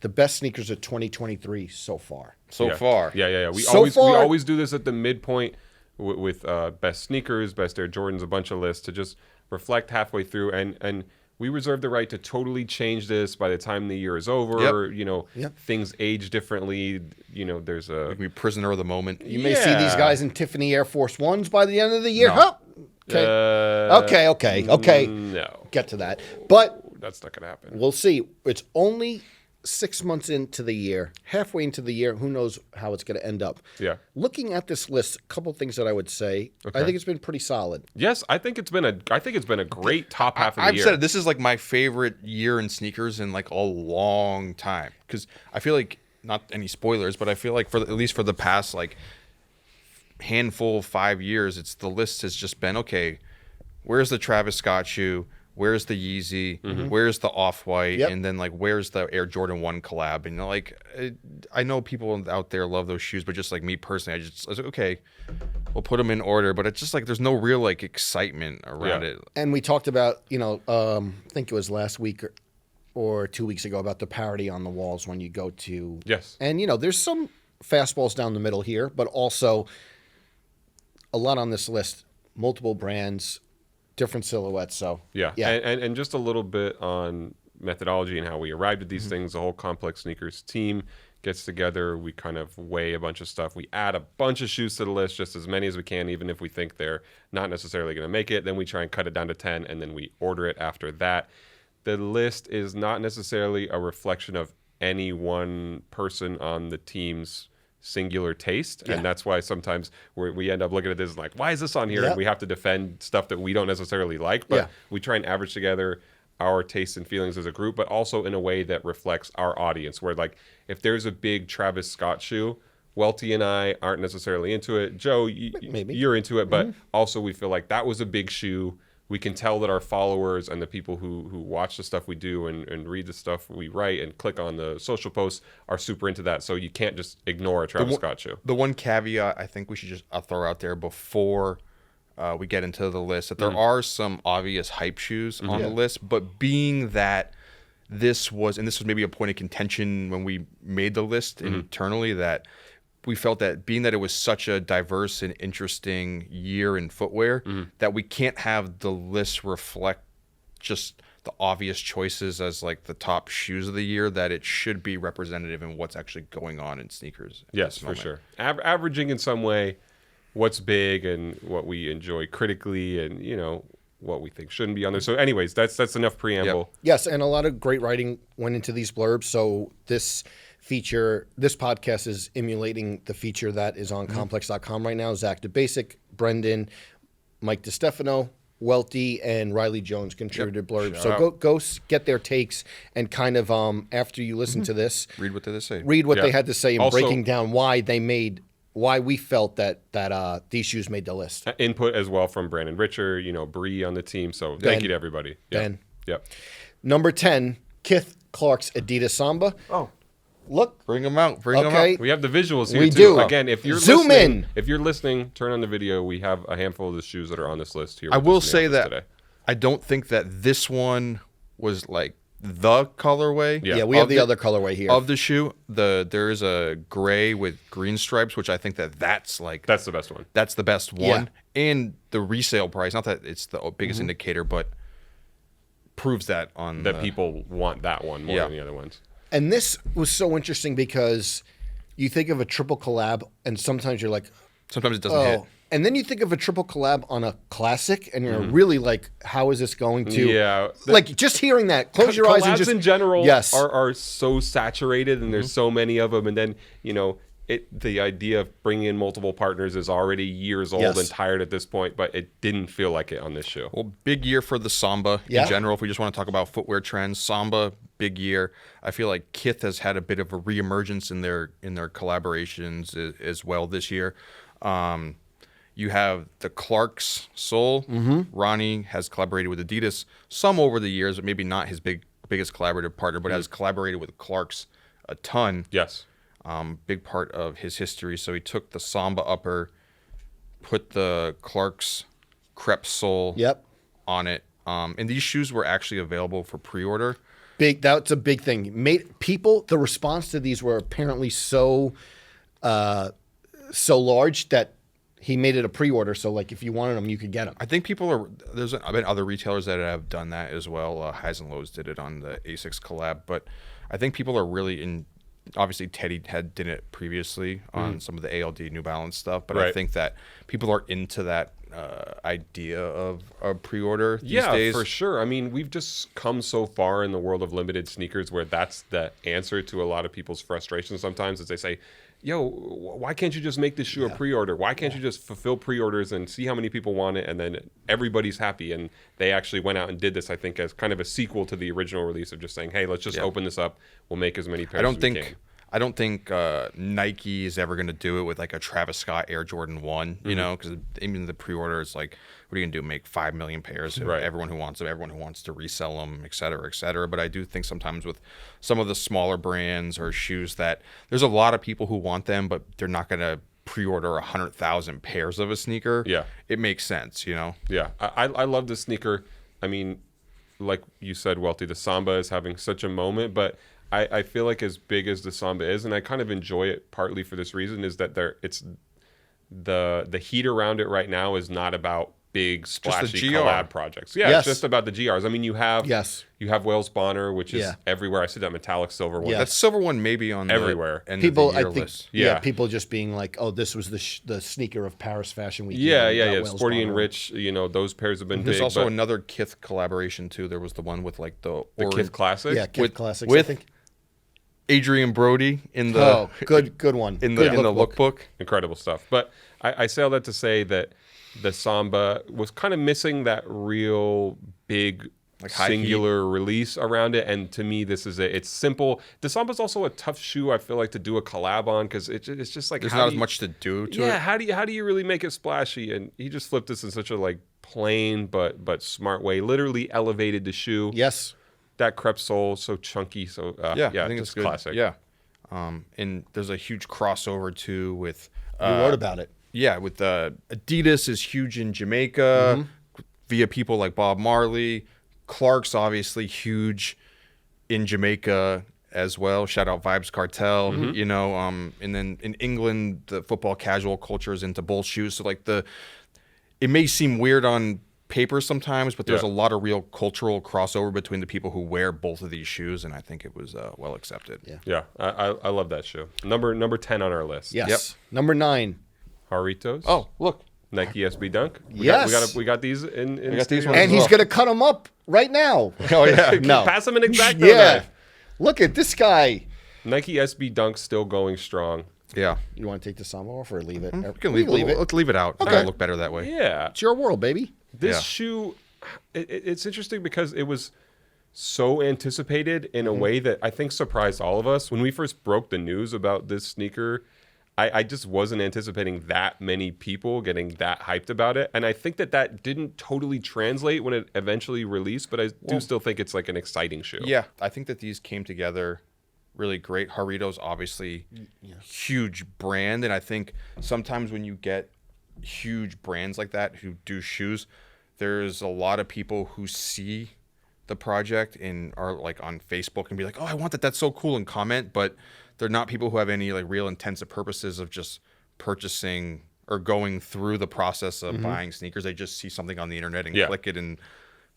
the best sneakers of 2023 so far. So Yeah. far. Yeah. We So always far- do this at the midpoint with best sneakers, best Air Jordans, a bunch of lists to just reflect halfway through, and we reserve the right to totally change this by the time the year is over. Yep. Yep. Things age differently. There's a Like we prisoner of the moment. You may see these guys in Tiffany Air Force Ones by the end of the year. No. Huh? Okay. Okay. No, Get to that. But that's not gonna happen. we'll see. It's only 6 months into the year, halfway into the year. Who knows how it's going to end up? Yeah. Looking at this list, a couple things that I would say. I think it's been pretty solid. Yes, I think it's been a great top half of the I've year. said it, this is like my favorite year in sneakers in like a long time because I feel like not any spoilers, but I feel like at least for the past like handful 5 years, it's the list has just been okay. Where's the Travis Scott shoe? Where's the Yeezy? Where's the Off-White? Yep. And then like where's the Air Jordan 1 collab? And I know people out there love those shoes, but just like me personally, I was like, okay, we'll put them in order. But it's just like there's no real like excitement around it. And we talked about, I think it was last week or 2 weeks ago about the parity on the walls when you go to. Yes. And, there's some fastballs down the middle here, but also a lot on this list, multiple brands, different silhouettes. So, Yeah. And just a little bit on methodology and how we arrived at these things. The whole Complex Sneakers team gets together. We kind of weigh a bunch of stuff. We add a bunch of shoes to the list, just as many as we can, even if we think they're not necessarily going to make it. Then we try and cut it down to 10, and then we order it after that. The list is not necessarily a reflection of any one person on the team's singular taste, and that's why sometimes we end up looking at this and like, why is this on here? And we have to defend stuff that we don't necessarily like, but we try and average together our tastes and feelings as a group, but also in a way that reflects our audience, where like if there's a big Travis Scott shoe, Welty and I aren't necessarily into it. Joe, you're into it, but also we feel like that was a big shoe. We can tell that our followers and the people who watch the stuff we do and read the stuff we write and click on the social posts are super into that. So you can't just ignore a Travis Scott shoe. The one caveat I think we should just throw out there before we get into the list, that there are some obvious hype shoes on the list, but being that this was maybe a point of contention when we made the list internally, that we felt that being that it was such a diverse and interesting year in footwear, that we can't have the list reflect just the obvious choices as like the top shoes of the year, that it should be representative in what's actually going on in sneakers. Yes, for sure. Averaging in some way what's big and what we enjoy critically, and what we think shouldn't be on there. So anyways, that's enough preamble. Yes, and a lot of great writing went into these blurbs. So this podcast is emulating the feature that is on complex.com right now. Zach DeBasic, Brendan, Mike DeStefano, Welty, and Riley Jones contributed blurbs. So go get their takes and kind of after you listen to this, read what they say. Read what they had to say and also, breaking down why we felt that these shoes made the list. Input as well from Brandon Richer, Bree on the team. So thank you to everybody. Ben. Yep. Number 10, Kith Clark's Adidas Samba. Oh. Look. Bring them out. We have the visuals here we too. do. Again, if you're Zoom listening, in. If you're listening, turn on the video. We have a handful of the shoes that are on this list here. I will say that today. I don't think that this one was like the colorway. Yeah, we have the other colorway here of the shoe. There is a gray with green stripes, which I think that's the best one. That's the best one, and the resale price. Not that it's the biggest indicator, but proves that people want that one more than the other ones. And this was so interesting because you think of a triple collab, and sometimes you're like, sometimes it doesn't hit. And then you think of a triple collab on a classic, and you're really like, how is this going to? Yeah. Like, just hearing that, close your eyes and just... Collabs in general are so saturated, and there's so many of them. And then, the idea of bringing in multiple partners is already years old and tired at this point, but it didn't feel like it on this show. Well, big year for the Samba in general. If we just want to talk about footwear trends, Samba, big year. I feel like Kith has had a bit of a reemergence in their collaborations as well this year. You have the Clark's sole. Ronnie has collaborated with Adidas some over the years, but maybe not his biggest collaborative partner, but has collaborated with Clark's a ton. Yes. Big part of his history. So he took the Samba upper, put the Clark's crepe sole on it. And these shoes were actually available for pre-order. That's a big thing. The response to these were apparently so large that he made it a pre-order. So like if you wanted them, you could get them. I think there's been other retailers that have done that as well. Highs and Lows did it on the Asics collab, but I think people are really obviously Teddy did it previously on some of the ALD New Balance stuff, but I think that people are into that idea of a pre-order these days. Yeah, for sure. I mean, we've just come so far in the world of limited sneakers where that's the answer to a lot of people's frustrations sometimes, as they say, yo, why can't you just make this shoe a pre-order? Why can't you just fulfill pre-orders and see how many people want it, and then everybody's happy? And they actually went out and did this, I think, as kind of a sequel to the original release of just saying, hey, let's just open this up. We'll make as many pairs as we can. I don't think Nike is ever going to do it with like a Travis Scott Air Jordan 1, because even the pre-order is like, what are you going to do, make 5 million pairs? Everyone who wants them, everyone who wants to resell them, et cetera, et cetera. But I do think sometimes with some of the smaller brands or shoes that there's a lot of people who want them, but they're not going to pre-order 100,000 pairs of a sneaker. Yeah. It makes sense, Yeah. I love this sneaker. I mean, like you said, Welty, the Samba is having such a moment, but I feel like as big as the Samba is, and I kind of enjoy it partly for this reason, is that it's the heat around it right now is not about big the splashy GR. collab projects. Yeah, Yes. it's just about the GRs. I mean, you have Yes. Wales Bonner, which is Yeah. everywhere. I see that metallic silver one. Yeah. That silver one may be on Everywhere. the end People, of the year I think, list. Yeah. people just being like, "Oh, this was the sneaker of Paris Fashion Week." Yeah, you know, yeah. that Wales Sporty and Bonner. Rich, those pairs have been There's big. also but another Kith collaboration too. There was the one with like the Kith Classic. Yeah, Kith with- Classics. with I think. Adrian Brody in the Oh, good one. in Good the lookbook. Incredible stuff. But I say all that to say that the Samba was kind of missing that real big Like high singular release around it. And to me, this is it's simple. The Samba's also a tough shoe, I feel like, to do a collab on because it's just like There's how not do as you- much to do to Yeah, it. how do you really make it splashy? And he just flipped this in such a like plain but smart way. Literally elevated the shoe. Yes. That crepe sole, so chunky, so Yeah, yeah, I think just it's good. classic. Yeah, and there's a huge crossover too with You wrote about it. yeah with Adidas is huge in Jamaica Mm-hmm. via people like Bob Marley. Clark's obviously huge in Jamaica as well. Shout out Vibes Cartel, Mm-hmm. and then in England the football casual culture is into both shoes. So like it may seem weird on paper sometimes, but there's Yeah. a lot of real cultural crossover between the people who wear both of these shoes, and I think it was well accepted. Yeah. Yeah, I love that shoe. Number 10 on our list. Yes. Yep. Number 9. Haritos. Oh, look. Nike SB Dunk. Yes. We got these in We got these studio. ones. And he's going to cut them up right now. Oh yeah. No. Pass them an X-Acto Yeah. knife. Look at this guy. Nike SB Dunk still going strong. Yeah. You want to take the Samba off or leave it? We can leave it. Let's leave it out. Okay. It'll look better that way. Yeah. It's your world, baby. This Yeah. shoe, it's interesting because it was so anticipated in a way that I think surprised all of us. When we first broke the news about this sneaker, I just wasn't anticipating that many people getting that hyped about it. And I think that didn't totally translate when it eventually released, but I do still think it's like an exciting shoe. Yeah, I think that these came together really great. Harito's obviously huge brand, and I think sometimes when you get huge brands like that who do shoes, there's a lot of people who see the project and are like on Facebook and be like, "Oh, I want that. That's so cool," and comment, but they're not people who have any like real intensive purposes of just purchasing or going through the process of buying sneakers. They just see something on the internet and Yeah. click it and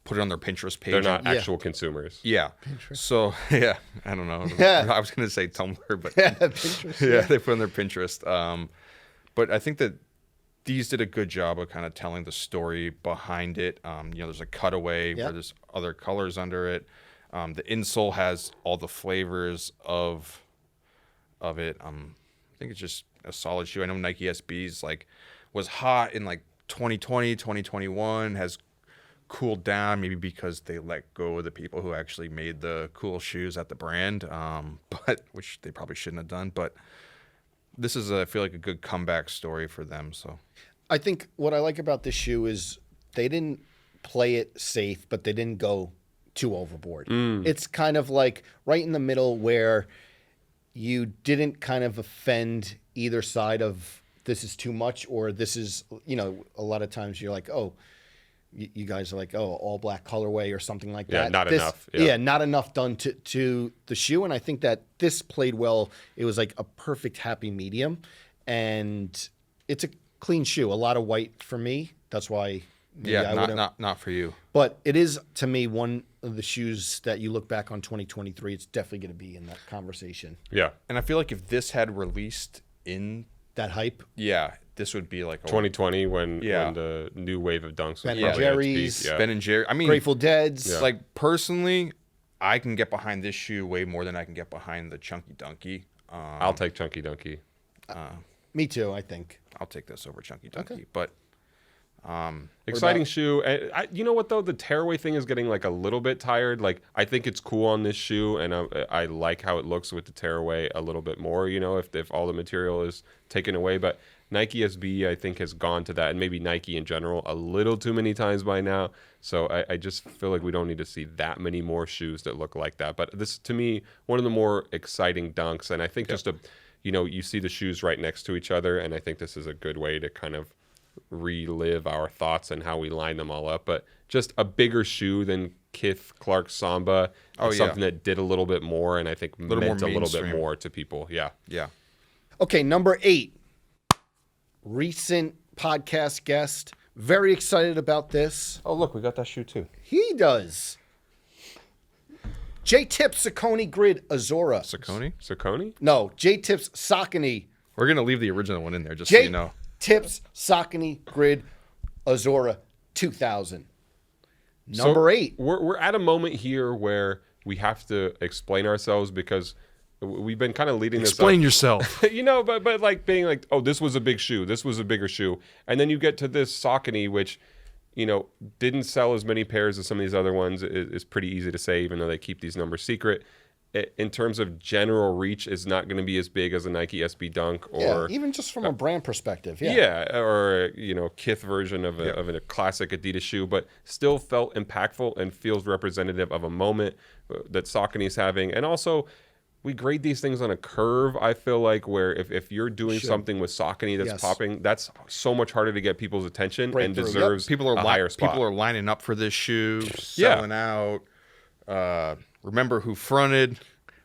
put it on their Pinterest page. They're not Yeah. actual consumers. Yeah. So yeah, I don't know. Yeah. I was gonna say Tumblr, but Pinterest. yeah, they put on their Pinterest. But I think that these did a good job of kind of telling the story behind it. There's a cutaway Yeah. where there's other colors under it. The insole has all the flavors of it. I think it's just a solid shoe. I know Nike SB's was hot in 2020, 2021, has cooled down maybe because they let go of the people who actually made the cool shoes at the brand, but which they probably shouldn't have done. But this is, I feel like, a good comeback story for them. So I think what I like about this shoe is they didn't play it safe, but they didn't go too overboard. It's kind of like right in the middle where you didn't kind of offend either side of this is too much or this is, a lot of times you're like, oh, you guys are like, oh, all black colorway or something like Yeah, that. not enough. Yeah. Yeah, not enough done to the shoe. And I think that this played well. It was like a perfect happy medium. And it's a clean shoe. A lot of white for me. That's why maybe I would've- not for you. But it is, to me, one of the shoes that you look back on 2023, it's definitely going to be in that conversation. Yeah. And I feel like if this had released in, That hype. this would be like a 2020 when Yeah. the new wave of dunks was Ben probably at its peak. Jerry's, Yeah. Ben and Jerry. I mean, Grateful Dead's. Yeah. personally, I can get behind this shoe way more than I can get behind the Chunky Dunky. I'll take Chunky Dunky. Me too, I think. I'll take this over Chunky Dunky. But Exciting shoe. And you know what though? The tearaway thing is getting a little bit tired. I think it's cool on this shoe, and I like how it looks with the tearaway a little bit more. If all the material is taken away, but Nike SB I think has gone to that, and maybe Nike in general a little too many times by now. So I just feel like we don't need to see that many more shoes that look like that. But this, to me, one of the more exciting dunks, and I think just you see the shoes right next to each other, and I think this is a good way to kind of relive our thoughts and how we line them all up. But just a bigger shoe than Kith Clark Samba. Oh, yeah. Something that did a little bit more, and I think meant more a little bit mainstream. more to people. Yeah. yeah. Okay, number 8. Recent podcast guest, Very excited about this. Oh, look, we got that shoe too. He does. J-Tips Saucony Grid Azora. Saucony? No, J-Tips Saucony. We're going to leave the original one in there just so you know. J-Tips Saucony Grid Azora 2000. Number 8. We're at a moment here where we have to explain ourselves because we've been kind of leading this up. Explain yourself. But like being like, oh, this was a big shoe. This was a bigger shoe. And then you get to this Saucony, which, didn't sell as many pairs as some of these other ones. It's pretty easy to say, even though they keep these numbers secret. In terms of general reach, is not going to be as big as a Nike SB Dunk or even just from a brand perspective. or Kith version of a classic Adidas shoe, but still felt impactful and feels representative of a moment that Saucony's having. And also, we grade these things on a curve, I feel like, where if you're doing something with Saucony that's popping, that's so much harder to get people's attention and deserves a higher spot. People are lining up for this shoe, selling out. Remember who fronted,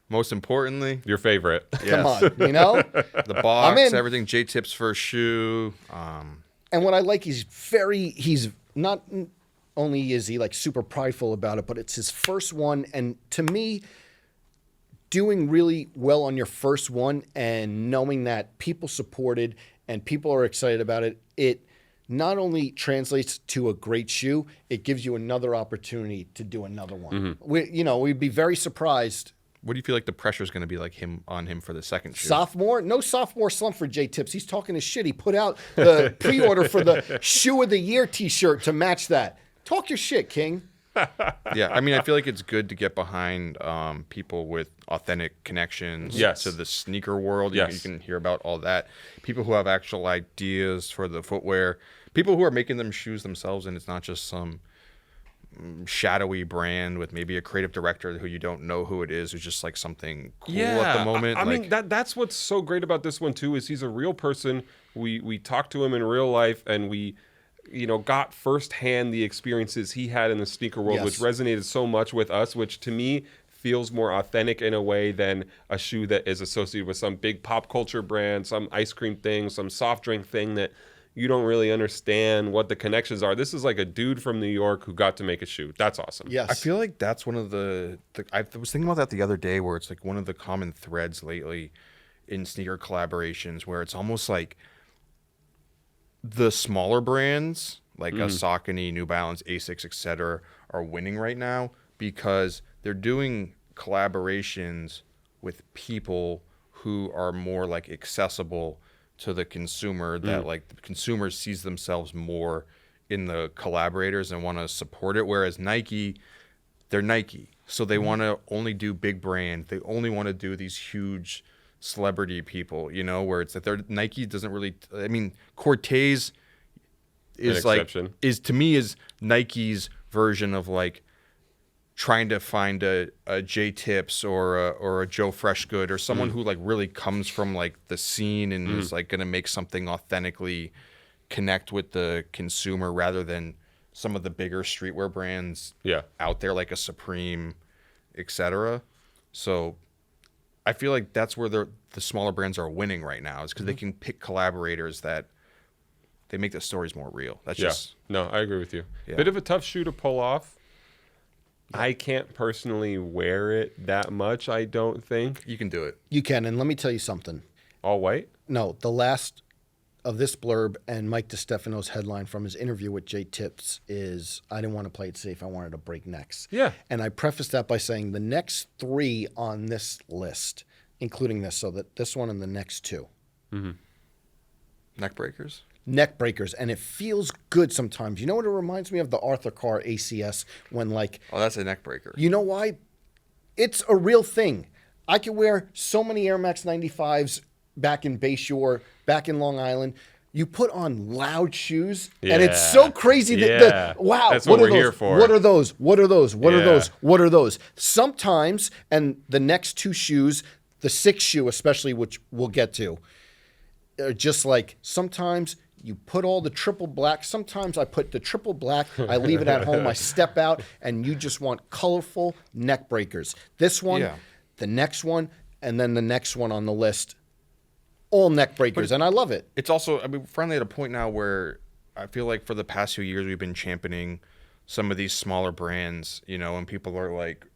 most importantly. Your favorite. Yes. Come on, The box, everything, J-Tip's first shoe. And what I like, he's not only is he like super prideful about it, but it's his first one. And to me, doing really well on your first one and knowing that people supported and people are excited about it, it not only translates to a great shoe, it gives you another opportunity to do another one. We'd be very surprised. What do you feel like the pressure is going to be like on him for the second shoe? No sophomore slump for J-Tips. He's talking his shit. He put out the pre-order for the Shoe of the Year t-shirt to match that. Talk your shit, King. Yeah, I mean, I feel like it's good to get behind people with authentic connections to the sneaker world. You can hear about all that. People who have actual ideas for the footwear. People who are making them shoes themselves, and it's not just some shadowy brand with maybe a creative director who you don't know who it is, who's just like something cool at the moment. I mean, that's what's so great about this one too, is he's a real person. We talked to him in real life, and we got firsthand the experiences he had in the sneaker world, which resonated so much with us, which to me feels more authentic in a way than a shoe that is associated with some big pop culture brand, some ice cream thing, some soft drink thing that you don't really understand what the connections are. This is like a dude from New York who got to make a shoe. That's awesome. Yes. I feel like that's one of I was thinking about that the other day, where it's like one of the common threads lately in sneaker collaborations, where it's almost like the smaller brands like a Saucony, New Balance, Asics, etc., are winning right now because they're doing collaborations with people who are more like accessible to the consumer, that like the consumer sees themselves more in the collaborators and want to support it. Whereas Nike, they're Nike, so they want to only do big brand. They only want to do these huge celebrity people, where it's that Nike doesn't really. I mean, Cortez is to me is Nike's version of like trying to find a J-Tips or a Joe Freshgood or someone who like really comes from like the scene and is like going to make something authentically connect with the consumer, rather than some of the bigger streetwear brands out there like a Supreme, etc. So I feel like that's where the smaller brands are winning right now, is because they can pick collaborators that they make the stories more real. That's just no, I agree with you. Bit of a tough shoe to pull off. I can't personally wear it that much, I don't think. You can do it. You can, and let me tell you something. All white? No, the last of this blurb and Mike DiStefano's headline from his interview with J-Tips is, I didn't want to play it safe, I wanted to break necks. Yeah. And I prefaced that by saying the next 3 on this list, including this, so that this one and the next 2. Neck breakers? Neck breakers, and it feels good sometimes. You know what it reminds me of? The Arthur Carr ACS, when like... Oh, that's a neck breaker. You know why? It's a real thing. I could wear so many Air Max 95s back in Bayshore, back in Long Island. You put on loud shoes, and it's so crazy that wow, that's what we're here for. What are those? What are those? What are those? What are those? Sometimes, and the next 2 shoes, the 6th shoe especially, which we'll get to, are just like sometimes you put all the triple black. Sometimes I put the triple black. I leave it at home. I step out, and you just want colorful neck breakers. This one, the next one, and then the next one on the list. All neck breakers, and I love it. It's also, I mean, we're finally at a point now where I feel like for the past few years we've been championing some of these smaller brands, you know, and people are like,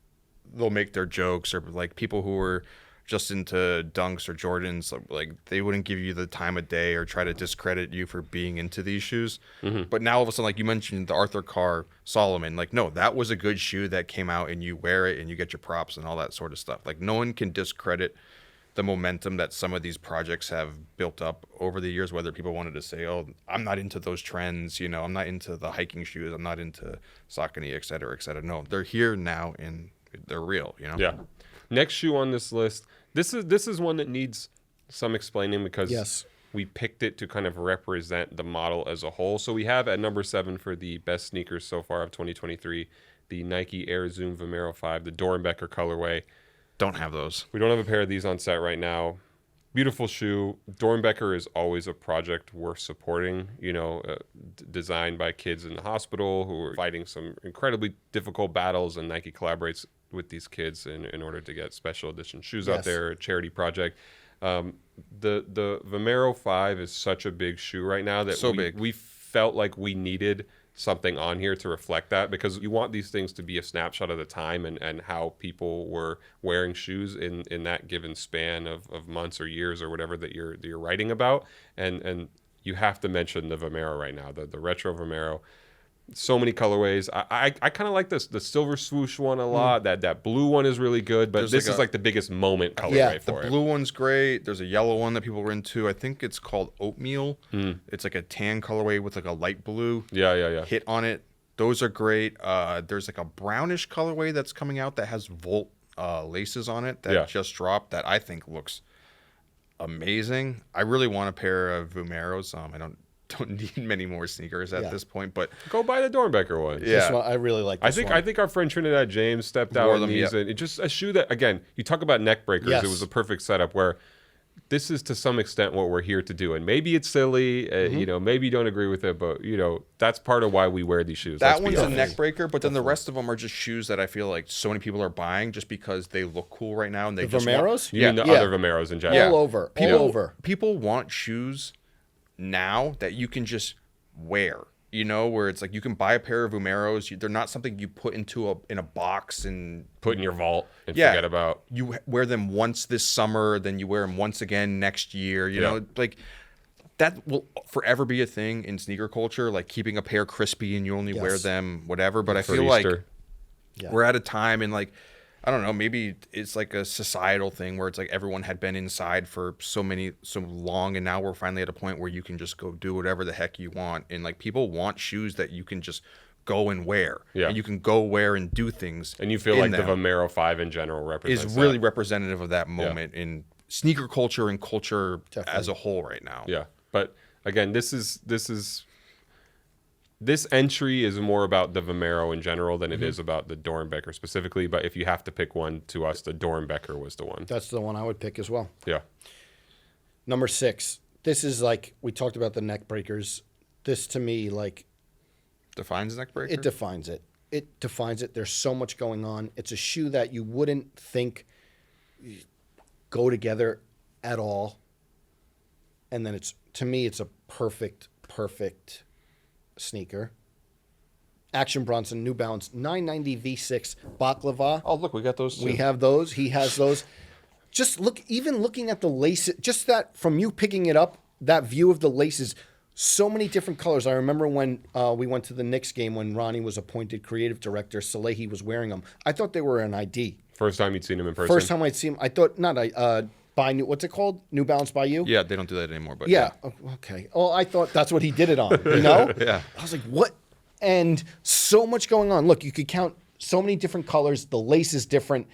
they'll make their jokes, or like people who are just into Dunks or Jordans, like they wouldn't give you the time of day or try to discredit you for being into these shoes. But now all of a sudden, like you mentioned, the Arthur Carr Solomon, like, no, that was a good shoe that came out and you wear it and you get your props and all that sort of stuff. Like no one can discredit the momentum that some of these projects have built up over the years, whether people wanted to say, oh, I'm not into those trends, you know, I'm not into the hiking shoes, I'm not into Saucony, et cetera, et cetera. No, they're here now and they're real, you know? Yeah. Next shoe on this list, this is one that needs some explaining because we picked it to kind of represent the model as a whole. So we have at number 7 for the best sneakers so far of 2023, the Nike Air Zoom Vomero 5, the Doernbecher colorway. Don't have those. We don't have a pair of these on set right now. Beautiful shoe. Doernbecher is always a project worth supporting, you know, designed by kids in the hospital who are fighting some incredibly difficult battles, and Nike collaborates with these kids in order to get special edition shoes out there, a charity project. The Vomero 5 is such a big shoe right now that we felt like we needed something on here to reflect that, because you want these things to be a snapshot of the time and how people were wearing shoes in that given span of months or years or whatever that you're writing about. And you have to mention the Vomero right now, the retro Vomero. So many colorways. I kind of like the silver swoosh one a lot. That blue one is really good, but this is like the biggest moment colorway for it. The blue one's great. There's a yellow one that people were into. I think it's called Oatmeal. It's like a tan colorway with like a light blue hit on it. Those are great. There's like a brownish colorway that's coming out that has Volt laces on it that just dropped that I think looks amazing. I really want a pair of Vomeros. I don't need many more sneakers at this point, but go buy the Doernbecher one. This one, I really like this one. I think our friend Trinidad James stepped out on these, and it's just a shoe that, again, you talk about neck breakers. It was a perfect setup where this is to some extent what we're here to do, and maybe it's silly, you know, maybe you don't agree with it, but you know, that's part of why we wear these shoes. That one's a neck breaker, but then the rest of them are just shoes that I feel like so many people are buying just because they look cool right now, and they just Vomeros? You mean the other Vomeros in general. All over. People want shoes now that you can just wear, you know, where it's like you can buy a pair of Vomeros. They're not something you put into a box and put in your vault and forget about. You wear them once this summer, then you wear them once again next year. You know, like that will forever be a thing in sneaker culture, like keeping a pair crispy and you only wear them whatever. But I feel like we're at a time, and like, I don't know, maybe it's like a societal thing where it's like everyone had been inside for so long, and now we're finally at a point where you can just go do whatever the heck you want. And like people want shoes that you can just go and wear. And you can go wear and do things. And you feel like the Vomero 5 in general represents is really representative of that moment in sneaker culture and culture as a whole right now. Yeah. But again, this entry is more about the Vomero in general than it is about the Doernbecher specifically. But if you have to pick one, to us, the Doernbecher was the one. That's the one I would pick as well. Yeah. Number 6. This is like, we talked about the neck breakers. This to me, like, defines neck breaker? It defines it. It defines it. There's so much going on. It's a shoe that you wouldn't think go together at all. And then to me, it's a perfect sneaker. Action Bronson, New Balance 990 V6 Baklava. Oh, look, we got those too. We have those. He has those. Just looking at the laces, just that from you picking it up, that view of the laces, so many different colors. I remember when we went to the Knicks game when Ronnie was appointed creative director, Salehi was wearing them. I thought they were an ID. First time you'd seen him in person? First time I'd seen him. I thought, what's it called? New Balance by You? Yeah, they don't do that anymore. But yeah. Okay. Oh, I thought that's what he did it on, you know? Yeah. I was like, what? And so much going on. Look, you could count so many different colors. The lace is different.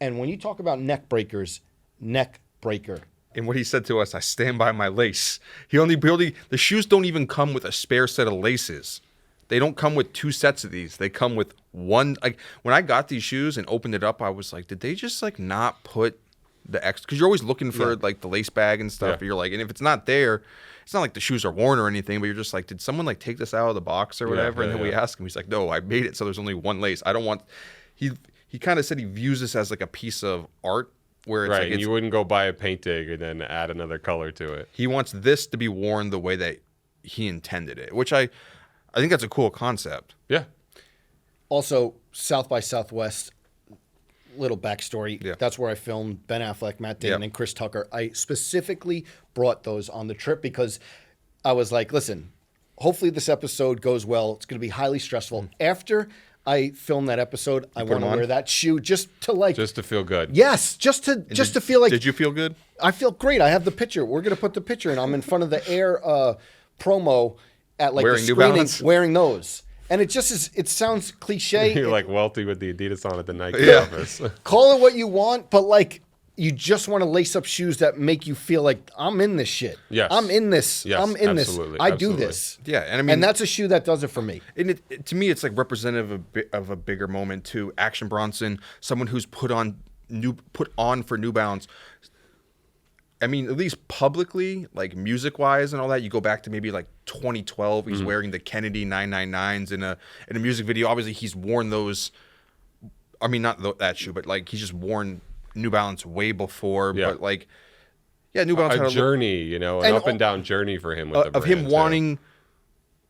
And when you talk about neck breakers, neck breaker. And what he said to us, I stand by my lace. The shoes don't even come with a spare set of laces. They don't come with 2 sets of these. They come with one. Like when I got these shoes and opened it up, I was like, did they just like not put the X, because you're always looking for like the lace bag and stuff. You're like, and if it's not there, it's not like the shoes are worn or anything, but you're just like, did someone like take this out of the box or whatever? And then we ask him, he's like, no, I made it so there's only one lace. I don't want. He kind of said he views this as like a piece of art where it's like and you wouldn't go buy a painting and then add another color to it. He wants this to be worn the way that he intended it, which I think that's a cool concept. Yeah. Also, South by Southwest, little backstory. Yeah. That's where I filmed Ben Affleck, Matt Damon, Yep. and Chris Tucker. I specifically brought those on the trip because I was like, listen, hopefully this episode goes well. It's going to be highly stressful. After I film that episode, I want to wear that shoe just to feel good. yes, just to feel like. Did you feel good? I feel great. I have the picture. We're going to put the picture in. I'm in front of the Air promo at like Wearing the New screening, Balance? wearing those. And it just is, it sounds cliche. You're like Welty with the Adidas on at the Nike office. Call it what you want, but like you just want to lace up shoes that make you feel like I'm in this shit. Yes. I'm in this. Yes, I'm in absolutely, this. I absolutely. do this. Yeah, and I mean, And that's a shoe that does it for me. and to me, it's like representative of a bigger moment too. Action Bronson, someone who's put on for New Balance. I mean, at least publicly, like music wise and all that, you go back to maybe like 2012. He's wearing the Kennedy 999s in a music video. Obviously, he's worn those. I mean, not that shoe, but like he's just worn New Balance way before. Yeah. But like, yeah, New Balance had A journey, an And up and down journey for him with the of brand, him too. wanting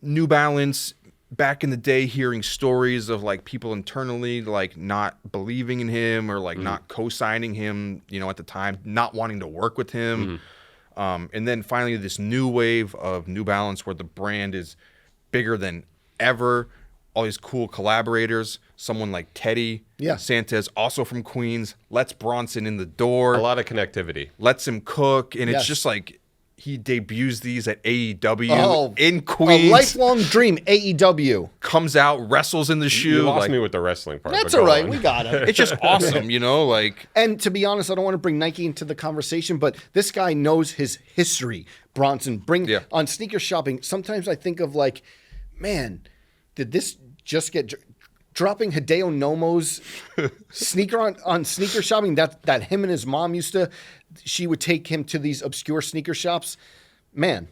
New Balance. Back in the day, hearing stories of like people internally like not believing in him or like not co-signing him, at the time, not wanting to work with him. And then finally this new wave of New Balance where the brand is bigger than ever. All these cool collaborators, someone like Teddy Santos, also from Queens, lets Bronson in the door, A lot of connectivity. lets him cook. And Yes. it's just like, he debuts these at AEW in A Queens. lifelong dream, AEW. Comes out, wrestles in the shoe. You lost like, me with the wrestling part. That's but all go right. on. We got it. it's just awesome, like And to be honest, I don't want to bring Nike into the conversation, but this guy knows his history. Bronson, on sneaker shopping. Sometimes I think of like, man, did this just get dropping Hideo Nomo's sneaker on sneaker shopping? That him and his mom she would take him to these obscure sneaker shops. Man,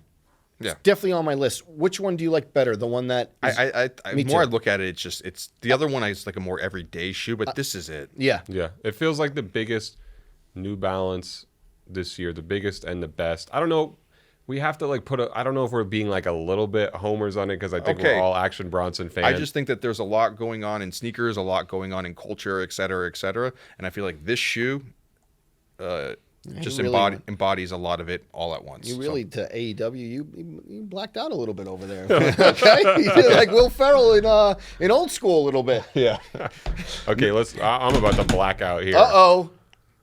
it's definitely on my list. Which one do you like better? The one that is, the more I look at it, it's the other one is like a more everyday shoe, but this is it. yeah. Yeah, it feels like the biggest New Balance this year, the biggest and the best. I don't know. We have to like I don't know if we're being like a little bit homers on it because I think we're all Action Bronson fans. I just think that there's a lot going on in sneakers, a lot going on in culture, et cetera, and I feel like this shoe just really embodies a lot of it all at once. You really to AEW, you blacked out a little bit over there. Okay, you're like Will Ferrell in Old School a little bit. Yeah. Okay, I'm about to black out here.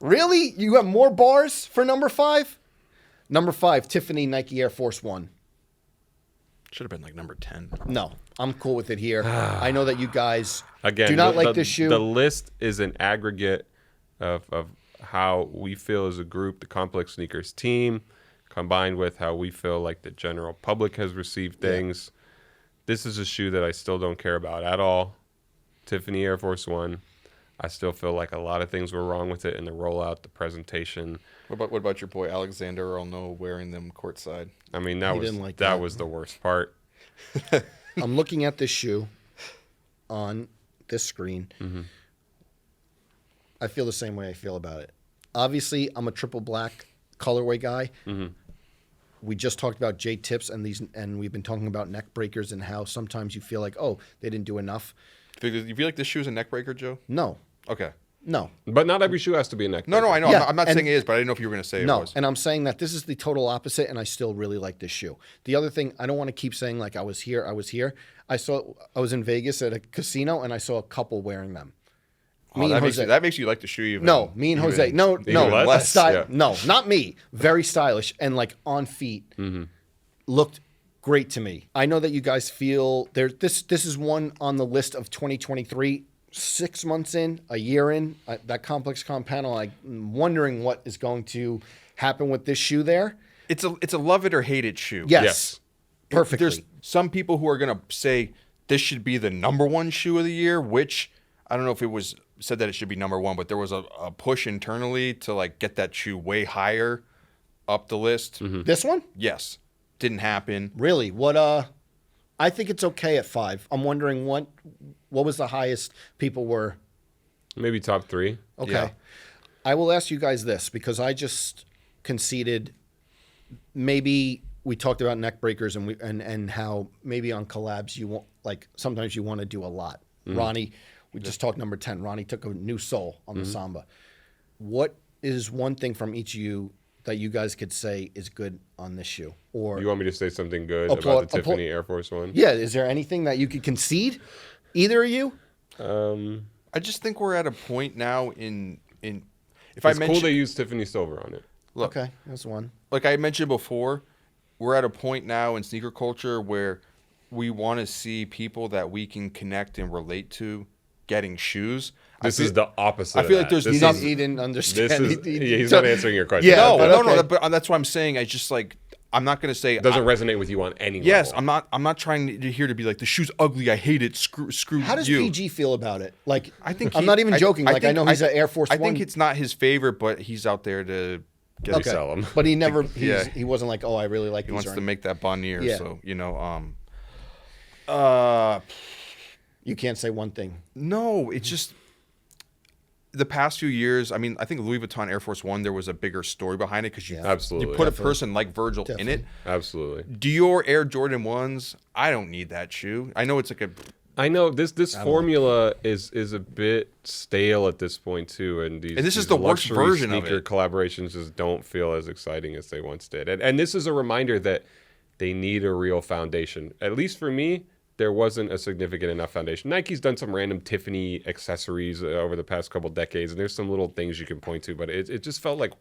Really? You have more bars for number 5? Number 5, Tiffany Nike Air Force One. Should have been like number 10. No, I'm cool with it here. I know that you guys Again, do not like this shoe. The list is an aggregate of how we feel as a group, the Complex Sneakers team, combined with how we feel like the general public has received things. This is a shoe that I still don't care about at all. Tiffany Air Force One. I still feel like a lot of things were wrong with it in the rollout, the presentation. What about your boy Alexander Arnold wearing them courtside? I mean, didn't like that that. was the worst part. I'm looking at this shoe on this screen. Mm-hmm. I feel the same way I feel about it. Obviously, I'm a triple black colorway guy. Mm-hmm. We just talked about J tips and we've been talking about neck breakers and how sometimes you feel like, oh, they didn't do enough. You feel like this shoe is a neck breaker, Joe? No, Okay. no. But not every shoe has to be a neck. No, I know. Yeah, I'm not and- saying it is, but I didn't know if you were going to say it No, was. and I'm saying that this is the total opposite, and I still really like this shoe. The other thing, I don't want to keep saying like I was here. I was in Vegas at a casino, and I saw a couple wearing them. Oh, that makes you like the shoe even. No, me and Jose. No, less? Yeah. No, not me. Very stylish and like on feet. Looked great to me. I know that you guys feel there. This is one on the list of 2023. 6 months in, a year in, that Complex Con panel. I'm wondering what is going to happen with this shoe. There, It's a love it or hate it shoe. yes. Perfectly. There's some people who are going to say this should be the number one shoe of the year, which I don't know if it was said that it should be number one, but there was a push internally to like get that shoe way higher up the list. This one? Yes. Didn't happen. Really? What I think it's okay at 5. I'm wondering what was the highest people were. Maybe top 3. Okay. Yeah. I will ask you guys this because I just conceded maybe we talked about neck breakers and how maybe on collabs you want, like, sometimes you want to do a lot. Ronnie, we just talked number 10. Ronnie took a new sole on the Samba. What is one thing from each of you that you guys could say is good on this shoe? Or You want me to say something good about the Tiffany Air Force One? yeah, is there anything that you could concede? Either of you? I just think we're at a point now in if It's I mention cool they use Tiffany silver on it. look, Okay, that's one. like I mentioned before, we're at a point now in sneaker culture where we want to see people that we can connect and relate to getting shoes. This is the opposite. I feel of like that. there's This nothing- is- He didn't understand. This is, He- he's not answering your question. Yeah, No, but no, okay. no. But that's what I'm saying. I just like I'm not gonna say It doesn't resonate with you on any Yes, level. I'm not trying to here to be like the shoe's ugly. I hate it. Screw How does you. PG feel about it? Like, I think I'm not even joking. Like, I think- know he's an Air Force I One. think it's not his favorite, but he's out there to get okay, sell 'em. but he never. Yeah. He wasn't like, oh, I really like He these. wants or to make that bonnier. Yeah. So you know, You can't say one thing. no, it's just the past few years. I mean, I think Louis Vuitton Air Force One, there was a bigger story behind it because you Absolutely. you put Definitely. a person like Virgil in it. Absolutely. Dior Air Jordan 1s, I don't need that shoe. I know it's like a I know this formula is a bit stale at this point too, and this is these the worst luxury version of sneaker it. collaborations just don't feel as exciting as they once did, and this is a reminder that they need a real foundation. At least for me, there wasn't a significant enough foundation. Nike's done some random Tiffany accessories over the past couple decades, and there's some little things you can point to, but it just felt like,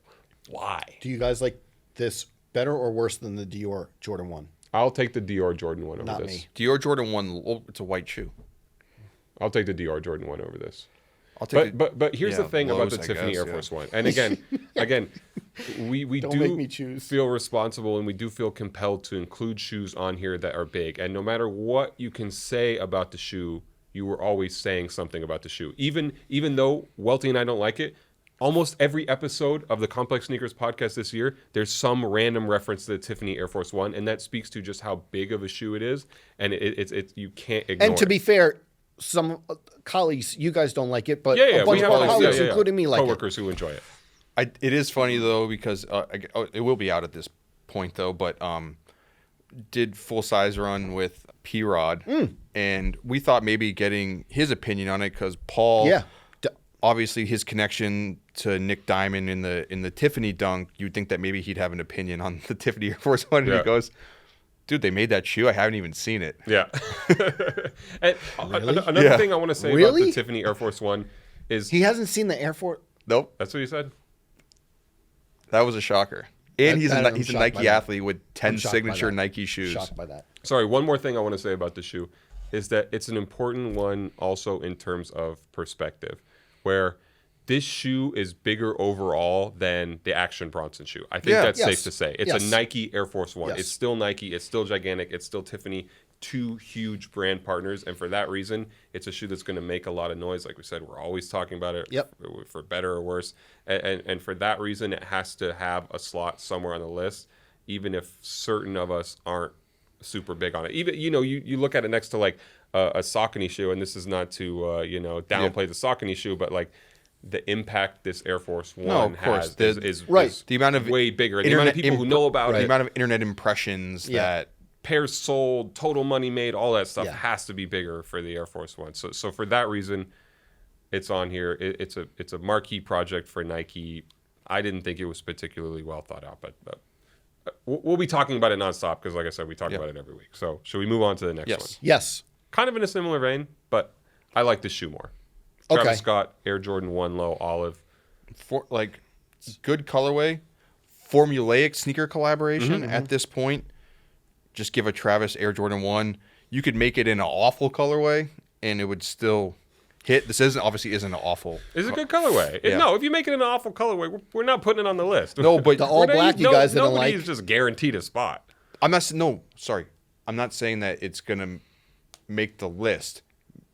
why? Do you guys like this better or worse than the Dior Jordan 1? I'll take the Dior Jordan 1 over Not this. me. Dior Jordan 1. Oh, it's a white shoe. I'll take the Dior Jordan 1 over this. I'll take But here's the thing about Lowe's, the I Tiffany guess, Air yeah. Force One. And again, we Don't do make me choose. feel responsible and we do feel compelled to include shoes on here that are big. And no matter what you can say about the shoe, you were always saying something about the shoe. Even though Welty and I don't like it, almost every episode of the Complex Sneakers podcast this year, there's some random reference to the Tiffany Air Force One, and that speaks to just how big of a shoe it is, and it's you can't ignore. And to it. be fair, some colleagues, you guys don't like it, but yeah, a bunch we of have our all colleagues, these including me, like it. coworkers who enjoy it. It is funny though because it will be out at this point though, but did full size run with P Rod, and we thought maybe getting his opinion on it because Paul, Yeah. obviously his connection to Nick Diamond in the Tiffany dunk, you'd think that maybe he'd have an opinion on the Tiffany Air Force One, and Yeah. he goes, "Dude, they made that shoe. I haven't even seen it." Yeah. And another Yeah. thing I want to say about Really? the Tiffany Air Force One is He hasn't seen the Air Force. Nope, that's what you said. that was a shocker. And That- he's I'm a shocked by Nike that. athlete with 10 shocked by signature that. Nike shoes. Shocked by that. Sorry, one more thing I want to say about the shoe is that it's an important one also in terms of perspective, where this shoe is bigger overall than the Action Bronson shoe. I think Yeah. that's Yes. safe to say. It's Yes. a Nike Air Force One. Yes. It's still Nike. It's still gigantic. It's still Tiffany. Two huge brand partners. And for that reason, it's a shoe that's going to make a lot of noise. Like we said, we're always talking about it Yep. for better or worse. And for that reason, it has to have a slot somewhere on the list, even if certain of us aren't super big on it. Even, you look at it next to like a Saucony shoe, and this is not to, downplay the Saucony shoe, but like, the impact this Air Force One of course. has is Right. The amount of way bigger. The amount of people who know about the it, amount of internet impressions Yeah. that pairs sold, total money made, all that stuff Yeah. has to be bigger for the Air Force One. So for that reason, it's on here. It's a marquee project for Nike. I didn't think it was particularly well thought out, but we'll be talking about it nonstop because, like I said, we talk about it every week. So should we move on to the next Yes. one? Yes. Kind of in a similar vein, but I like this shoe more. Okay. Travis Scott Air Jordan 1 Low Olive. for like good colorway, formulaic sneaker collaboration Mm-hmm, at this point. Just give a Travis Air Jordan 1. You could make it in an awful colorway and it would still hit. This obviously isn't an awful. It's a good colorway. Yeah. No, if you make it an awful colorway, we're not putting it on the list. No, but The all black you guys didn't like. Nobody's just guaranteed a spot. I'm not no, sorry. I'm not saying that it's going to make the list.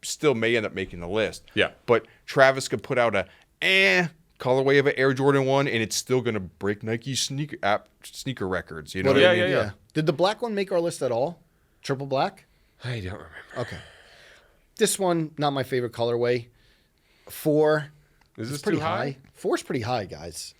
Still may end up making the list. Yeah. But Travis could put out a colorway of an Air Jordan 1 and it's still going to break Nike sneaker records, you know what I mean? Yeah. Did the black one make our list at all? Triple black? I don't remember. Okay. This one, not my favorite colorway. 4. Is this It's pretty too high? 4's pretty high, guys.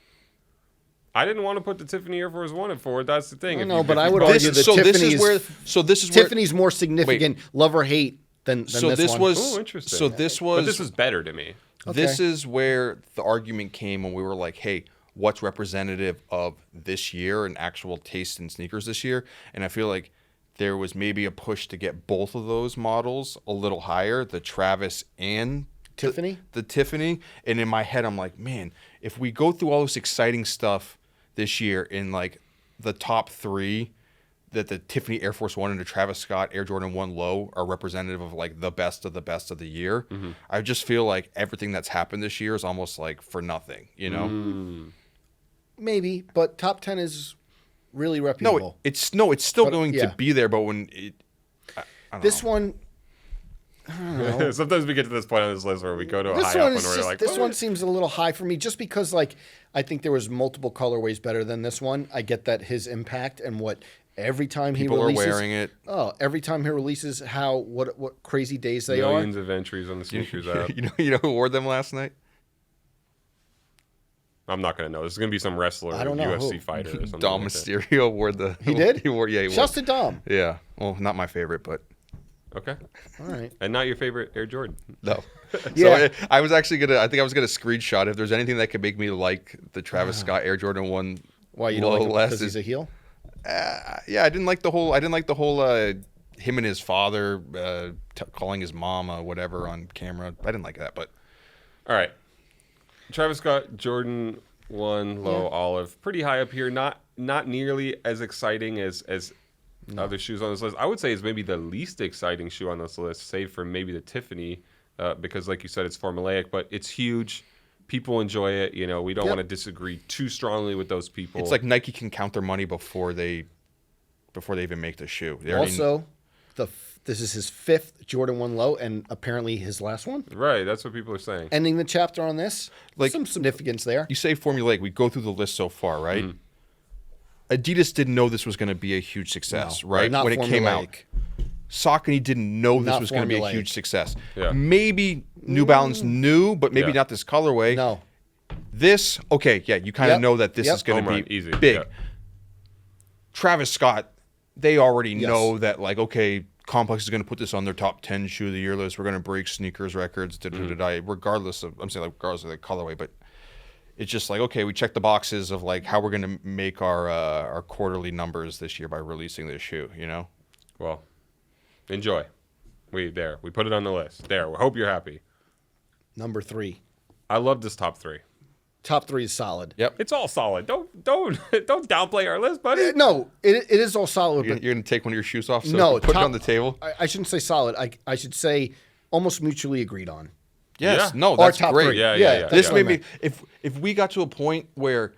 I didn't want to put the Tiffany Air Force One at forward. That's the thing. No, but I would argue that Tiffany's Tiffany's more significant love or hate than this one. Oh, interesting. So this was. But this was better to me. This is where the argument came when we were like, hey, what's representative of this year and actual taste in sneakers this year? And I feel like there was maybe a push to get both of those models a little higher, the Travis and Tiffany? The Tiffany. And in my head, I'm like, man, if we go through all this exciting stuff this year in like the top 3, that the Tiffany Air Force One and the Travis Scott Air Jordan 1 Low are representative of like the best of the year. Mm-hmm. I just feel like everything that's happened this year is almost like for nothing, you know? Maybe, but top 10 is really reputable. It's still going to be there, but when I don't this know. one, I don't know. Sometimes we get to this point on this list where we go to a This high one up is and we're just, like, this what? one seems a little high for me, just because like I think there was multiple colorways better than this one. I get that his impact and what every time People he releases, are wearing it. Oh, every time he releases, what crazy days they Millions of entries on the sneakers app. You know who wore them last night? I'm not gonna know. This is gonna be some wrestler, I don't know UFC who. fighter, or something. Dom like that. Mysterio wore the. He did? He wore. Shouts to Dom. Yeah. Well, not my favorite, but Okay. All right. And not your favorite Air Jordan. no. Yeah. So I was actually gonna. I think I was gonna screenshot if there's anything that could make me like the Travis Scott Air Jordan 1. Why you don't like him less because he's a heel? Yeah, I didn't like the whole. Him and his father calling his mom whatever on camera. I didn't like that, but All right. Travis Scott Jordan 1 Low Olive, pretty high up here. Not nearly as exciting as other shoes on this list. I would say it's maybe the least exciting shoe on this list, save for maybe the Tiffany, because like you said, it's formulaic, but it's huge. People enjoy it. You know, we don't want to disagree too strongly with those people. it's like Nike can count their money before they even make the shoe. Also, this is his 5th Jordan 1 Low, and apparently his last one. Right, that's what people are saying. Ending the chapter on this, Like- some significance there. You say formulaic. We go through the list so far, right? Adidas didn't know this was going to be a huge success, right? Not when it came out. formulaic. Saucony didn't know this Not was going to be a formulaic. huge success. Yeah. Maybe New Balance knew, but maybe Yeah. not this colorway. No. This, okay, yeah, you kind of Yep. know that this Yep. is going Home to run, be easy, big. yeah. Travis Scott, they already Yes. know that, like, okay, Complex is going to put this on their top 10 shoe of the year list. We're going to break sneakers records, regardless of the colorway, but it's just like, okay, we check the boxes of like how we're going to make our quarterly numbers this year by releasing this shoe, you know? Well, enjoy. We put it on the list. There. We hope you're happy. Number 3. I love this top 3. Top 3 is solid. Yep. It's all solid. Don't downplay our list, buddy. No, it is all solid, You're but going to take one of your shoes off so no, put top, it on the table? I shouldn't say solid. I should say almost mutually agreed on. Yes. Yeah. No, Our that's top great. 3. Yeah. This that's made what I me meant. if we got to a point where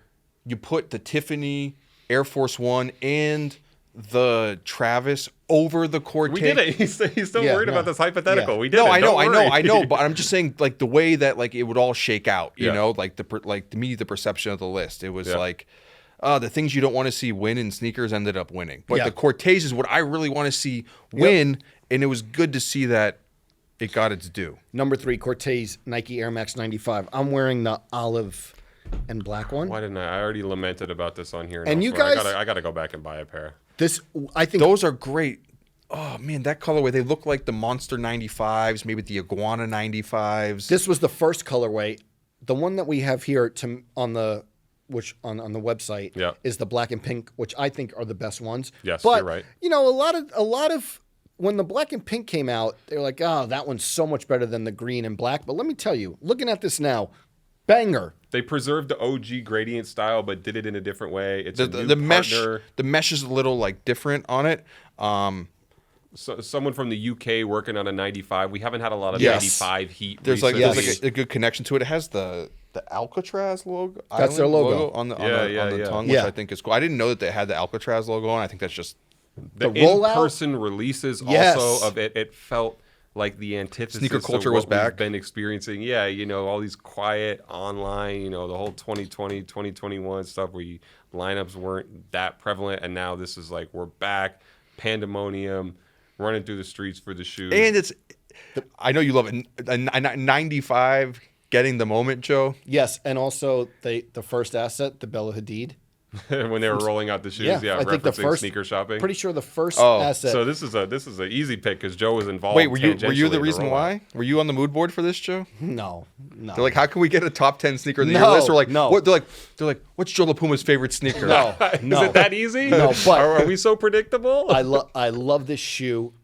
you put the Tiffany Air Force One and the Travis over the Cortez. We did it. He's still Yeah, worried no. about this hypothetical. Yeah. We did No, it. I know, Don't worry. I know, but I'm just saying, like the way that like it would all shake out, you Yeah. know, like to me the perception of the list, it was Yeah. like the things you don't want to see win in sneakers ended up winning, but Yeah. the Cortez is what I really want to see win, and it was good to see that it got its due. Number 3, Cortez Nike Air Max 95. I'm wearing the olive and black one. Why didn't I? I already lamented about this on here. And you elsewhere. guys- I gotta go back and buy a pair. This, I think, Those are great. Oh man, that colorway, they look like the Monster 95s, maybe the Iguana 95s. this was the first colorway. The one that we have here on the website Yeah. is the black and pink, which I think are the best ones. Yes, but, you're right. You know, a lot of when the black and pink came out, they were like, "Oh, that one's so much better than the green and black." But let me tell you, looking at this now, banger. They preserved the OG gradient style, but did it in a different way. It's the mesh is a little like different on it. So, someone from the UK working on a 95. We haven't had a lot of Yes. 95 heat. There's recently. a good connection to it. It has the Alcatraz logo. That's their island logo. on the Yeah. tongue, which Yeah. I think is cool. I didn't know that they had the Alcatraz logo on. I think that's just the rollout? in-person releases Yes. also of it. It felt like the antithesis Sneaker of culture what was back. we've been experiencing. Yeah, you know, all these quiet online, you know, the whole 2020, 2021 stuff where lineups weren't that prevalent, and now this is like we're back, pandemonium, running through the streets for the shoes. and it's. I know you love it. A 95 getting the moment, Joe. Yes, and also the first asset, the Bella Hadid. when they were rolling out the shoes. Yeah, Yeah, I think the referencing first sneaker shopping. Pretty sure the first Oh, asset. So this is an easy pick because Joe was involved. Wait, were you tangentially the in reason rollout. why? Were you on the mood board for this, Joe? no. They're like, how can we get a top 10 sneaker of the year No, list? Or like, no. what? They're like, what's Joe LaPuma's favorite sneaker? No, Is no. it that easy? No, but- are we so predictable? I love this shoe.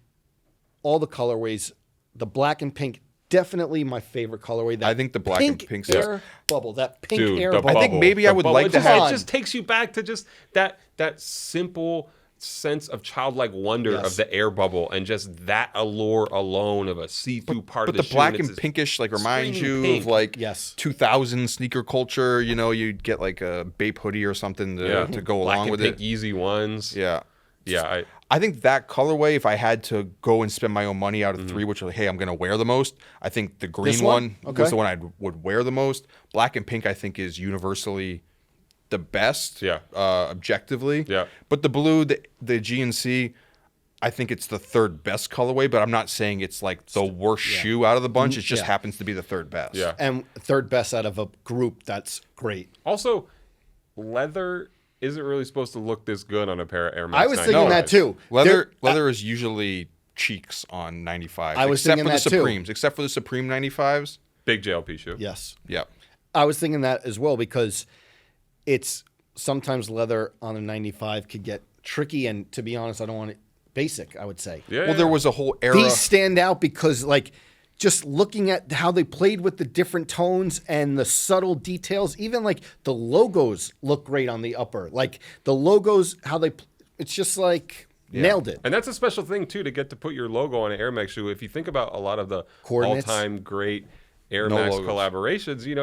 All the colorways, the black and pink, definitely my favorite colorway. That I think the black and pink's air bubble, that pink Dude, air the bubble. I think maybe The I would bubble, like it to just, have- It just takes you back to just that simple sense of childlike wonder Yes. of the air bubble and just that allure alone of a see-through part But of the the shoe. black it's and this pinkish like reminds screaming you pink. of like Yes. 2000 sneaker culture. You know, you'd get like a Bape hoodie or something to go black along and with pink it. easy ones. Yeah. Yeah, I think that colorway, if I had to go and spend my own money out of three, which are like, hey, I'm going to wear the most, I think the green This one? one Okay. was the one I would wear the most. Black and pink, I think, is universally the best, Yeah. Objectively. Yeah. But the blue, the GNC, I think it's the third best colorway, but I'm not saying it's like the worst shoe out of the bunch. It just Yeah. happens to be the third best. Yeah. And third best out of a group. That's great. Also, leather isn't really supposed to look this good on a pair of Air Max. I was thinking 95s. that too. Leather is usually cheeks on 95s. I was except thinking for the that too. Supremes. Except for the Supreme 95s. Big JLP shoe. Yes. Yep. I was thinking that as well because it's sometimes leather on a 95 could get tricky. And to be honest, I don't want it basic, I would say. Yeah. Well, there was a whole era. These stand out because, like, just looking at how they played with the different tones and the subtle details, even like the logos look great on the upper. Like the logos, how they, it's just like nailed it. And that's a special thing too to get to put your logo on an Air Max shoe. If you think about a lot of the Coordinates. all-time great Air No Max logos. collaborations, you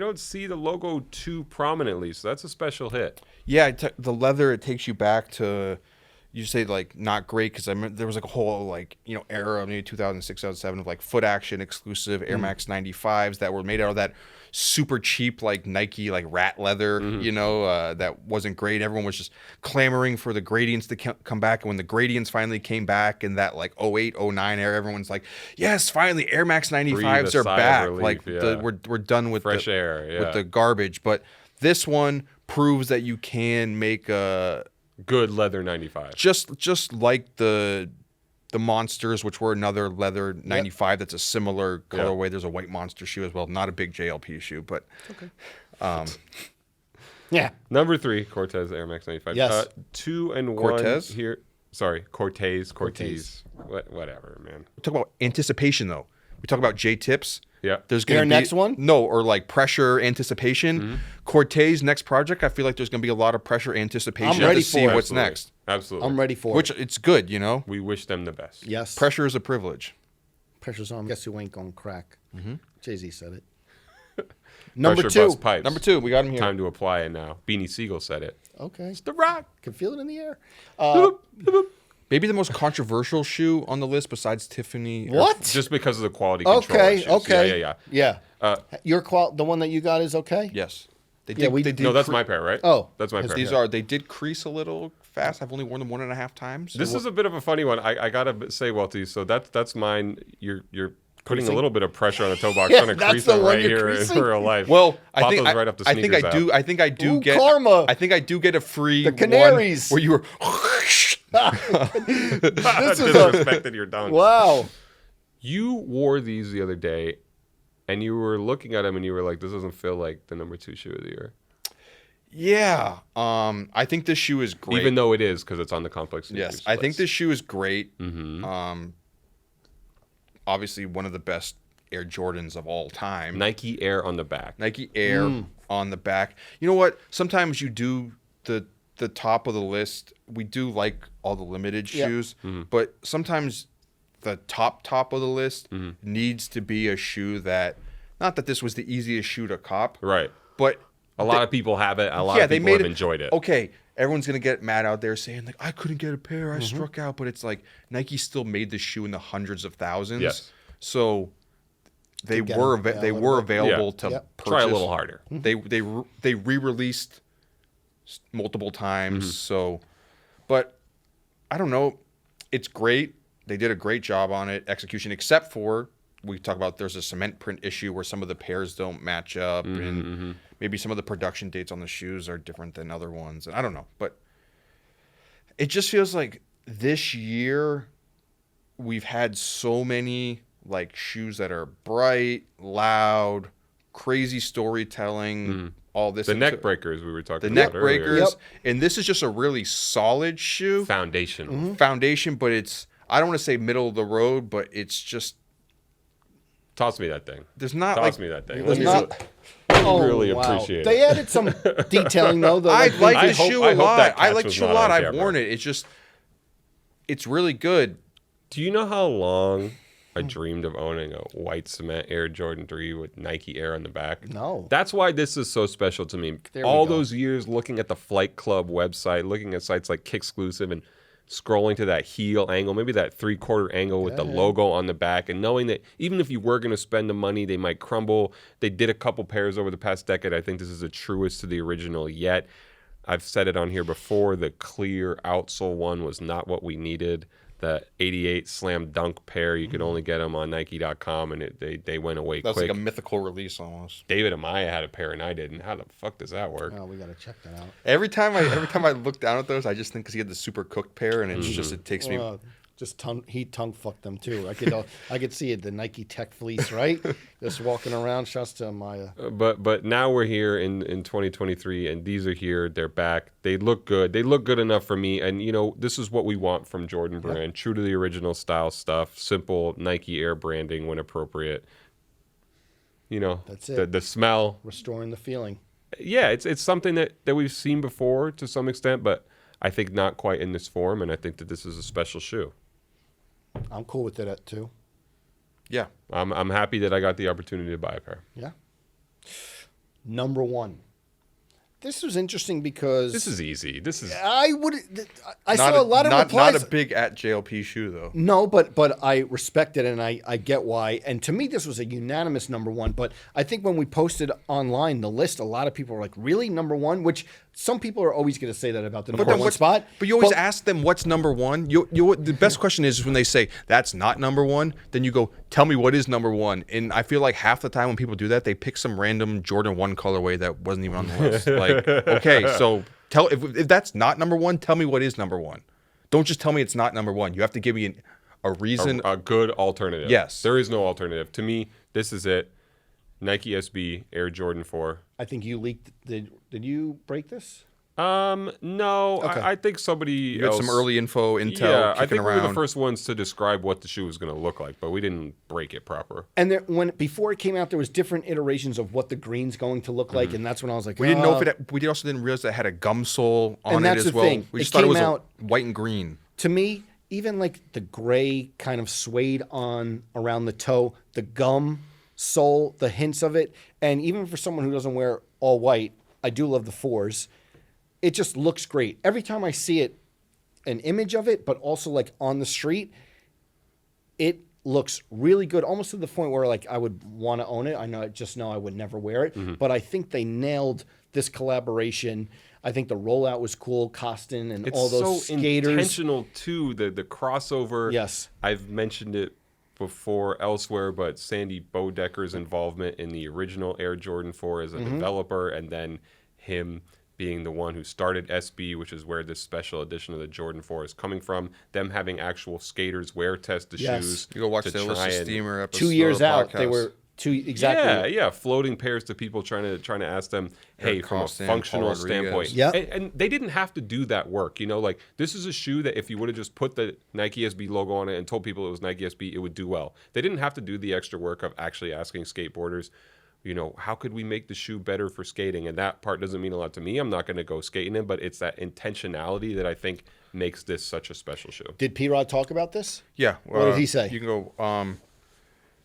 don't see the logo too prominently. So that's a special hit. Yeah, the leather, it takes you back to, you say like not great because I remember there was like a whole like, era, maybe 2006, 2007 of like foot action exclusive Air Max 95s that were made out of that super cheap like Nike like rat leather, that wasn't great. Everyone was just clamoring for the gradients to come back. And when the gradients finally came back in that like 08, 09 era, everyone's like, yes, finally Air Max 95s a are sigh of back. relief, Like yeah. we're done with Fresh air, yeah. with the garbage. But this one proves that you can make a Good leather 95. just like the Monsters, which were another leather 95 that's a similar colorway. There's a white Monster shoe as well. Not a big JLP shoe, but Yeah. Number 3, Cortez Air Max 95. Yes. 2 and 1 Cortez? here. Sorry, Cortez. Whatever, man. we talk about anticipation though. We talk about J tips. Yeah. There's gonna Their be next one? No, or like pressure anticipation. Cortez next project. I feel like there's gonna be a lot of pressure anticipation I'm ready to see for it. what's Absolutely. next. Absolutely. I'm ready for Which it. it's good, We wish them the best. Yes. Pressure is a privilege. Pressure's on. Guess who ain't gonna crack? Jay-Z said it. Pressure Number bust 2. pipes. Number 2, we got him here. Time to apply it now. Beanie Siegel said it. Okay. The Rock. Can feel it in the air. Maybe the most controversial shoe on the list besides Tiffany. What? Just because of the quality control Okay. issues. Okay. Yeah. Your the one that you got is okay. Yes. They Yeah, we- they No, that's my pair, right? Oh. That's my pair. These are they did crease a little fast. I've only worn them 1.5 times. This is a bit of a funny one. I gotta say, Welty. So that's mine. You're putting a Creasing? little bit of pressure on the toe box, Yeah, trying to that's crease the it one right you're here in creasing? real life. Well, I think Vatos right up the I think I sneakers do. app. I think I do Ooh, get karma. I think I do get a free The canaries. one where you were. This is a Disrespected your dunk. wow. You wore these the other day, and you were looking at them, and you were like, "This doesn't feel like the number 2 shoe of the year," Yeah. I think this shoe is great. even though it is because it's on the complex. yes, sneakers I think list. this shoe is great. Mm-hmm. Obviously one of the best Air Jordans of all time. Nike Air on the back. Nike Air on the back. You know what? Sometimes you do the top of the list. We do like all the limited Yeah. shoes, but sometimes the top of the list needs to be a shoe that, not that this was the easiest shoe to cop, Right. but A lot of people have it. A lot of people have enjoyed it. Okay, everyone's gonna get mad out there saying like, I couldn't get a pair, I struck out, but it's like Nike still made the shoe in the hundreds of thousands. Yes. So they get were them, yeah, they a were little bit. available Yeah. to Yep. purchase. Try a little harder. They re-released multiple times. So, but I don't know. It's great. They did a great job on it, execution, except for we talk about there's a cement print issue where some of the pairs don't match up, and maybe some of the production dates on the shoes are different than other ones. And I don't know, but it just feels like this year we've had so many like shoes that are bright, loud, crazy storytelling, all this. The neck breakers we were talking the about neck earlier. breakers, and this is just a really solid shoe. Foundation. Foundation, but it's, I don't want to say middle of the road, but it's just, Toss me that thing. there's not Toss like, me that thing. There's Let me not- really appreciate it. They added some detailing though. I like I the hope- shoe I a hope lot. that I catch like the was shoe a not lot. on I've camera. worn it. It's just, it's really good. Do you know how long I dreamed of owning a white cement Air Jordan 3 with Nike Air on the back? No. That's why this is so special to me. There we All go. those years looking at the Flight Club website, looking at sites like Kickclusive and scrolling to that heel angle, maybe that 3/4 angle with the logo on the back, and knowing that even if you were going to spend the money, they might crumble. They did a couple pairs over the past decade. I think this is the truest to the original yet. I've said it on here before. The clear outsole one was not what we needed. The 88 slam dunk pair, you could only get them on Nike.com, and they went away That's quick. like a mythical release almost. David Amaya had a pair and I didn't. How the fuck does that work? Oh, we gotta check that out. Every time I look down at those, I just think because he had the super cooked pair, and it's just, it takes me. Just he tongue fucked them too. I could see it. The Nike Tech fleece, right? Just walking around. Shouts to Maya. But now we're here in 2023, and these are here. They're back. They look good. They look good enough for me. And, you know, this is what we want from Jordan Brand. True to the original style stuff. Simple Nike Air branding when appropriate. You know, That's it. The smell. Restoring the feeling. Yeah, it's something that we've seen before to some extent, but I think not quite in this form. And I think that this is a special shoe. I'm cool with it too. Yeah. I'm happy that I got the opportunity to buy a pair. Yeah. Number one. This was interesting because This is easy. This is I saw a lot of replies. Not a big at JLP shoe though. No, but I respect it and I get why. And to me, this was a unanimous number one. But I think when we posted online the list, a lot of people were like, "Really, number one?" Which some people are always going to say that about the number one spot. But you always ask them what's number one. The best question is when they say that's not number one, then you go, tell me what is number one. And I feel like half the time when people do that, they pick some random Jordan 1 colorway that wasn't even on the list. Like, okay, so if that's not number one, tell me what is number one. Don't just tell me it's not number one. You have to give me a reason. a good alternative. Yes. There is no alternative. To me, this is it. Nike SB Air Jordan 4. I think you leaked. Did you break this? No. Okay. I think somebody You had some early intel Yeah, kicking I think we were the around. first ones to describe what the shoe was going to look like, but we didn't break it proper. And before it came out, there was different iterations of what the green's going to look like, and that's when I was like, We didn't know "Oh." if it. We also didn't realize that it had a gum sole on And it that's as the well. thing. We just It thought it was came out- white and green. To me, even like the gray kind of suede on around the toe, the gum sole, the hints of it, and even for someone who doesn't wear all white, I do love the fours. It just looks great. Every time I see it, an image of it, but also like on the street, it looks really good, almost to the point where like I would want to own it. I know I would never wear it, but I think they nailed this collaboration. I think the rollout was cool, Costin and It's all those so skaters. intentional too. The crossover. Yes. I've mentioned it before elsewhere, but Sandy Bodecker's involvement in the original Air Jordan 4 as a developer, and then him being the one who started SB, which is where this special edition of the Jordan 4 is coming from. Them having actual skaters wear test the Yes. shoes. You go watch to the try Illicit and- Steamer episode. 2 years out, they podcast. were exactly. Yeah, floating pairs to people trying to ask them, hey, Eric from Costin, a functional Paul Rodriguez. standpoint. Yep. And they didn't have to do that work. You know, like this is a shoe that if you would have just put the Nike SB logo on it and told people it was Nike SB, it would do well. They didn't have to do the extra work of actually asking skateboarders, you know, how could we make the shoe better for skating? And that part doesn't mean a lot to me. I'm not going to go skating in, but it's that intentionality that I think makes this such a special shoe. Did P-Rod talk about this? Yeah. What did he say? You can go.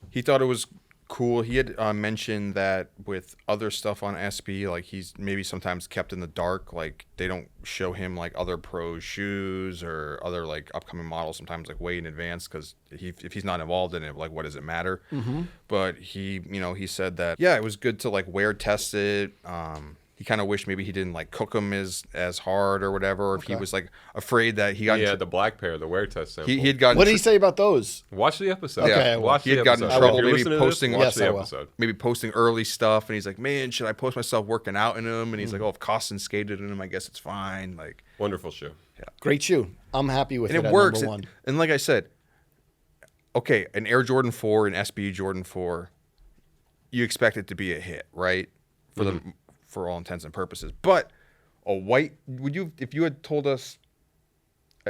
He thought it was cool. He had mentioned that with other stuff on SB, like he's maybe sometimes kept in the dark. Like they don't show him like other pros' shoes or other like upcoming models. Sometimes like way in advance because if he's not involved in it, like what does it matter? But he said that it was good to like wear test it. he kind of wished maybe he didn't like cook them as hard or whatever, or if he was like afraid that he got the black pair, the wear test sample. he had gotten What did he say about those? Watch the episode. Okay, Watch he the had gotten in episode. trouble If you're maybe listening to this, posting- watch Yes, the I will. episode. maybe posting early stuff, and he's like, man, should I post myself working out in them? And he's like, oh, if Costin skated in them, I guess it's fine. Like, Wonderful shoe. Great shoe. I'm happy with and it. it at works. number one. And like I said, okay, an Air Jordan 4, an SB Jordan 4, you expect it to be a hit, right? For all intents and purposes. But a white, if you had told us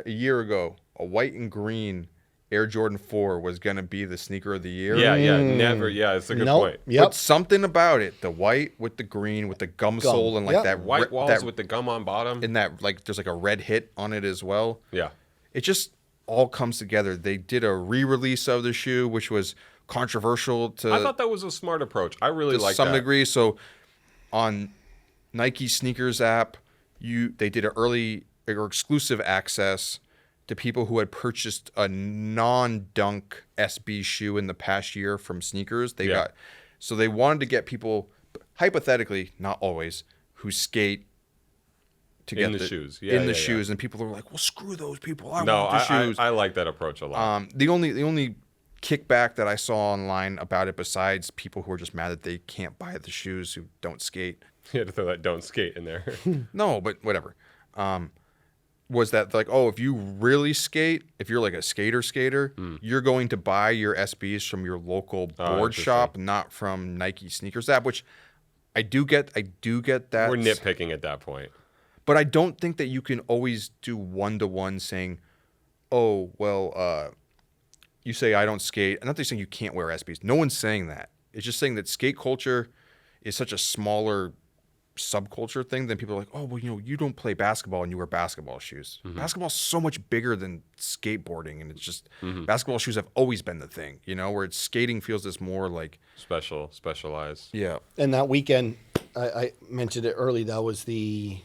a year ago, a white and green Air Jordan 4 was going to be the sneaker of the year. Yeah, never. Yeah, it's a good Nope. point. Yep. But something about it, the white with the green, with the gum sole, and like Yep. that White walls that, with the gum on bottom. and that like there's like a red hit on it as well. Yeah. It just all comes together. They did a re-release of the shoe, which was controversial to I thought that was a smart approach. I really to like some that. degree. So on Nike sneakers app, they did an early or exclusive access to people who had purchased a non-dunk SB shoe in the past year from sneakers. They wanted to get people, hypothetically, not always, who skate to In get the shoes. in the Yeah. shoes, and people are like, "Well, screw those people. I No, want the shoes." I like that approach a lot. The only kickback that I saw online about it, besides people who are just mad that they can't buy the shoes who don't skate, You had to throw that "don't skate" in there. no, but whatever, was that like, oh, if you really skate, if you're like a skater, you're going to buy your SBs from your local board shop, not from Nike sneakers app, which I do get that. We're nitpicking at that point. But I don't think that you can always do one-to-one saying, oh, well, you say I don't skate. I'm not saying you can't wear SBs. No one's saying that. It's just saying that skate culture is such a smaller subculture thing than people are like, oh, well, you don't play basketball and you wear basketball shoes. Basketball's so much bigger than skateboarding, and it's just basketball shoes have always been the thing, where it's skating feels this more like Specialized. yeah. And that weekend, I mentioned it early. That was the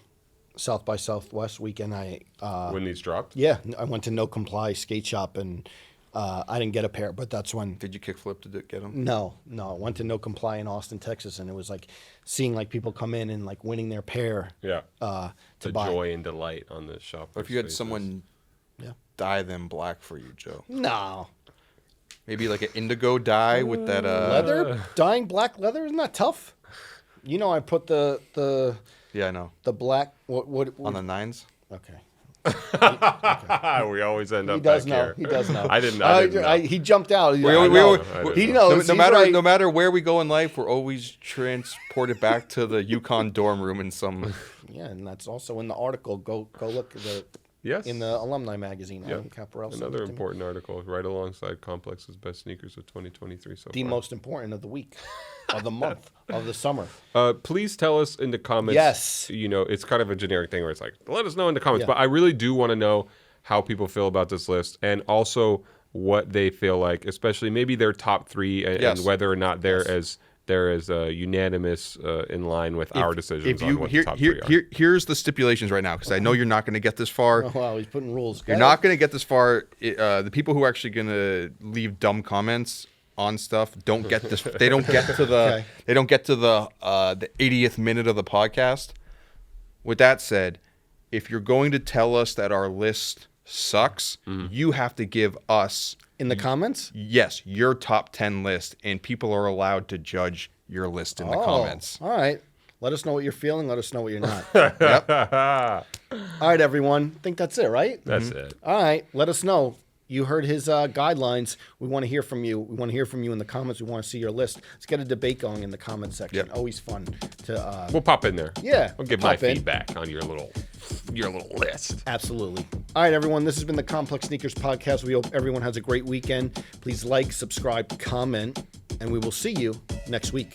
South by Southwest weekend. When these dropped? I went to No Comply skate shop, and I didn't get a pair, but that's when. Did you kickflip to get them? No. I went to No Comply in Austin, Texas, and it was like seeing like people come in and like winning their pair. Yeah. To The buy. joy and delight on the shop. What if you had someone dye them black for you, Joe? No. Maybe like an indigo dye with that Leather? Dyeing black leather? Isn't that tough? I put the Yeah, I know. the black what On the nines. okay. We always end up He does back know. here. He does know. I didn't know. He jumped out. I know. He knows. No He's matter right. no matter where we go in life, we're always transported back to the Yukon dorm room in some. Yeah, and that's also in the article. Go look Yes. in the alumni magazine. Adam Yep. Caparel. sent Another it to me. important article right alongside Complex's best sneakers of 2023 so The far. most important of the week, of the month, of the summer. Please tell us in the comments. Yes. It's kind of a generic thing where it's like, let us know in the comments. Yeah. But I really do want to know how people feel about this list, and also what they feel like, especially maybe their top three, and whether or not they're as unanimous in line with our decisions on what the top three are. Here's the stipulations right now, because I know you're not going to get this far. Oh, wow, he's putting rules. You're not going to get this far. The people who are actually going to leave dumb comments on stuff don't get this. They don't get to the. Okay. They don't get to the 80th minute of the podcast. With that said, if you're going to tell us that our list sucks, you have to give us In the comments? your top 10 list, and people are allowed to judge your list in the comments. All right. Let us know what you're feeling. Let us know what you're not. Yep. All right, everyone. I think that's it, right? That's it. All right. Let us know. You heard his guidelines. We want to hear from you. We want to hear from you in the comments. We want to see your list. Let's get a debate going in the comment section. Yep. Always fun to. We'll pop in there. Yeah, I'll give my pop in. feedback on your little list. Absolutely. All right, everyone. This has been the Complex Sneakers Podcast. We hope everyone has a great weekend. Please like, subscribe, comment, and we will see you next week.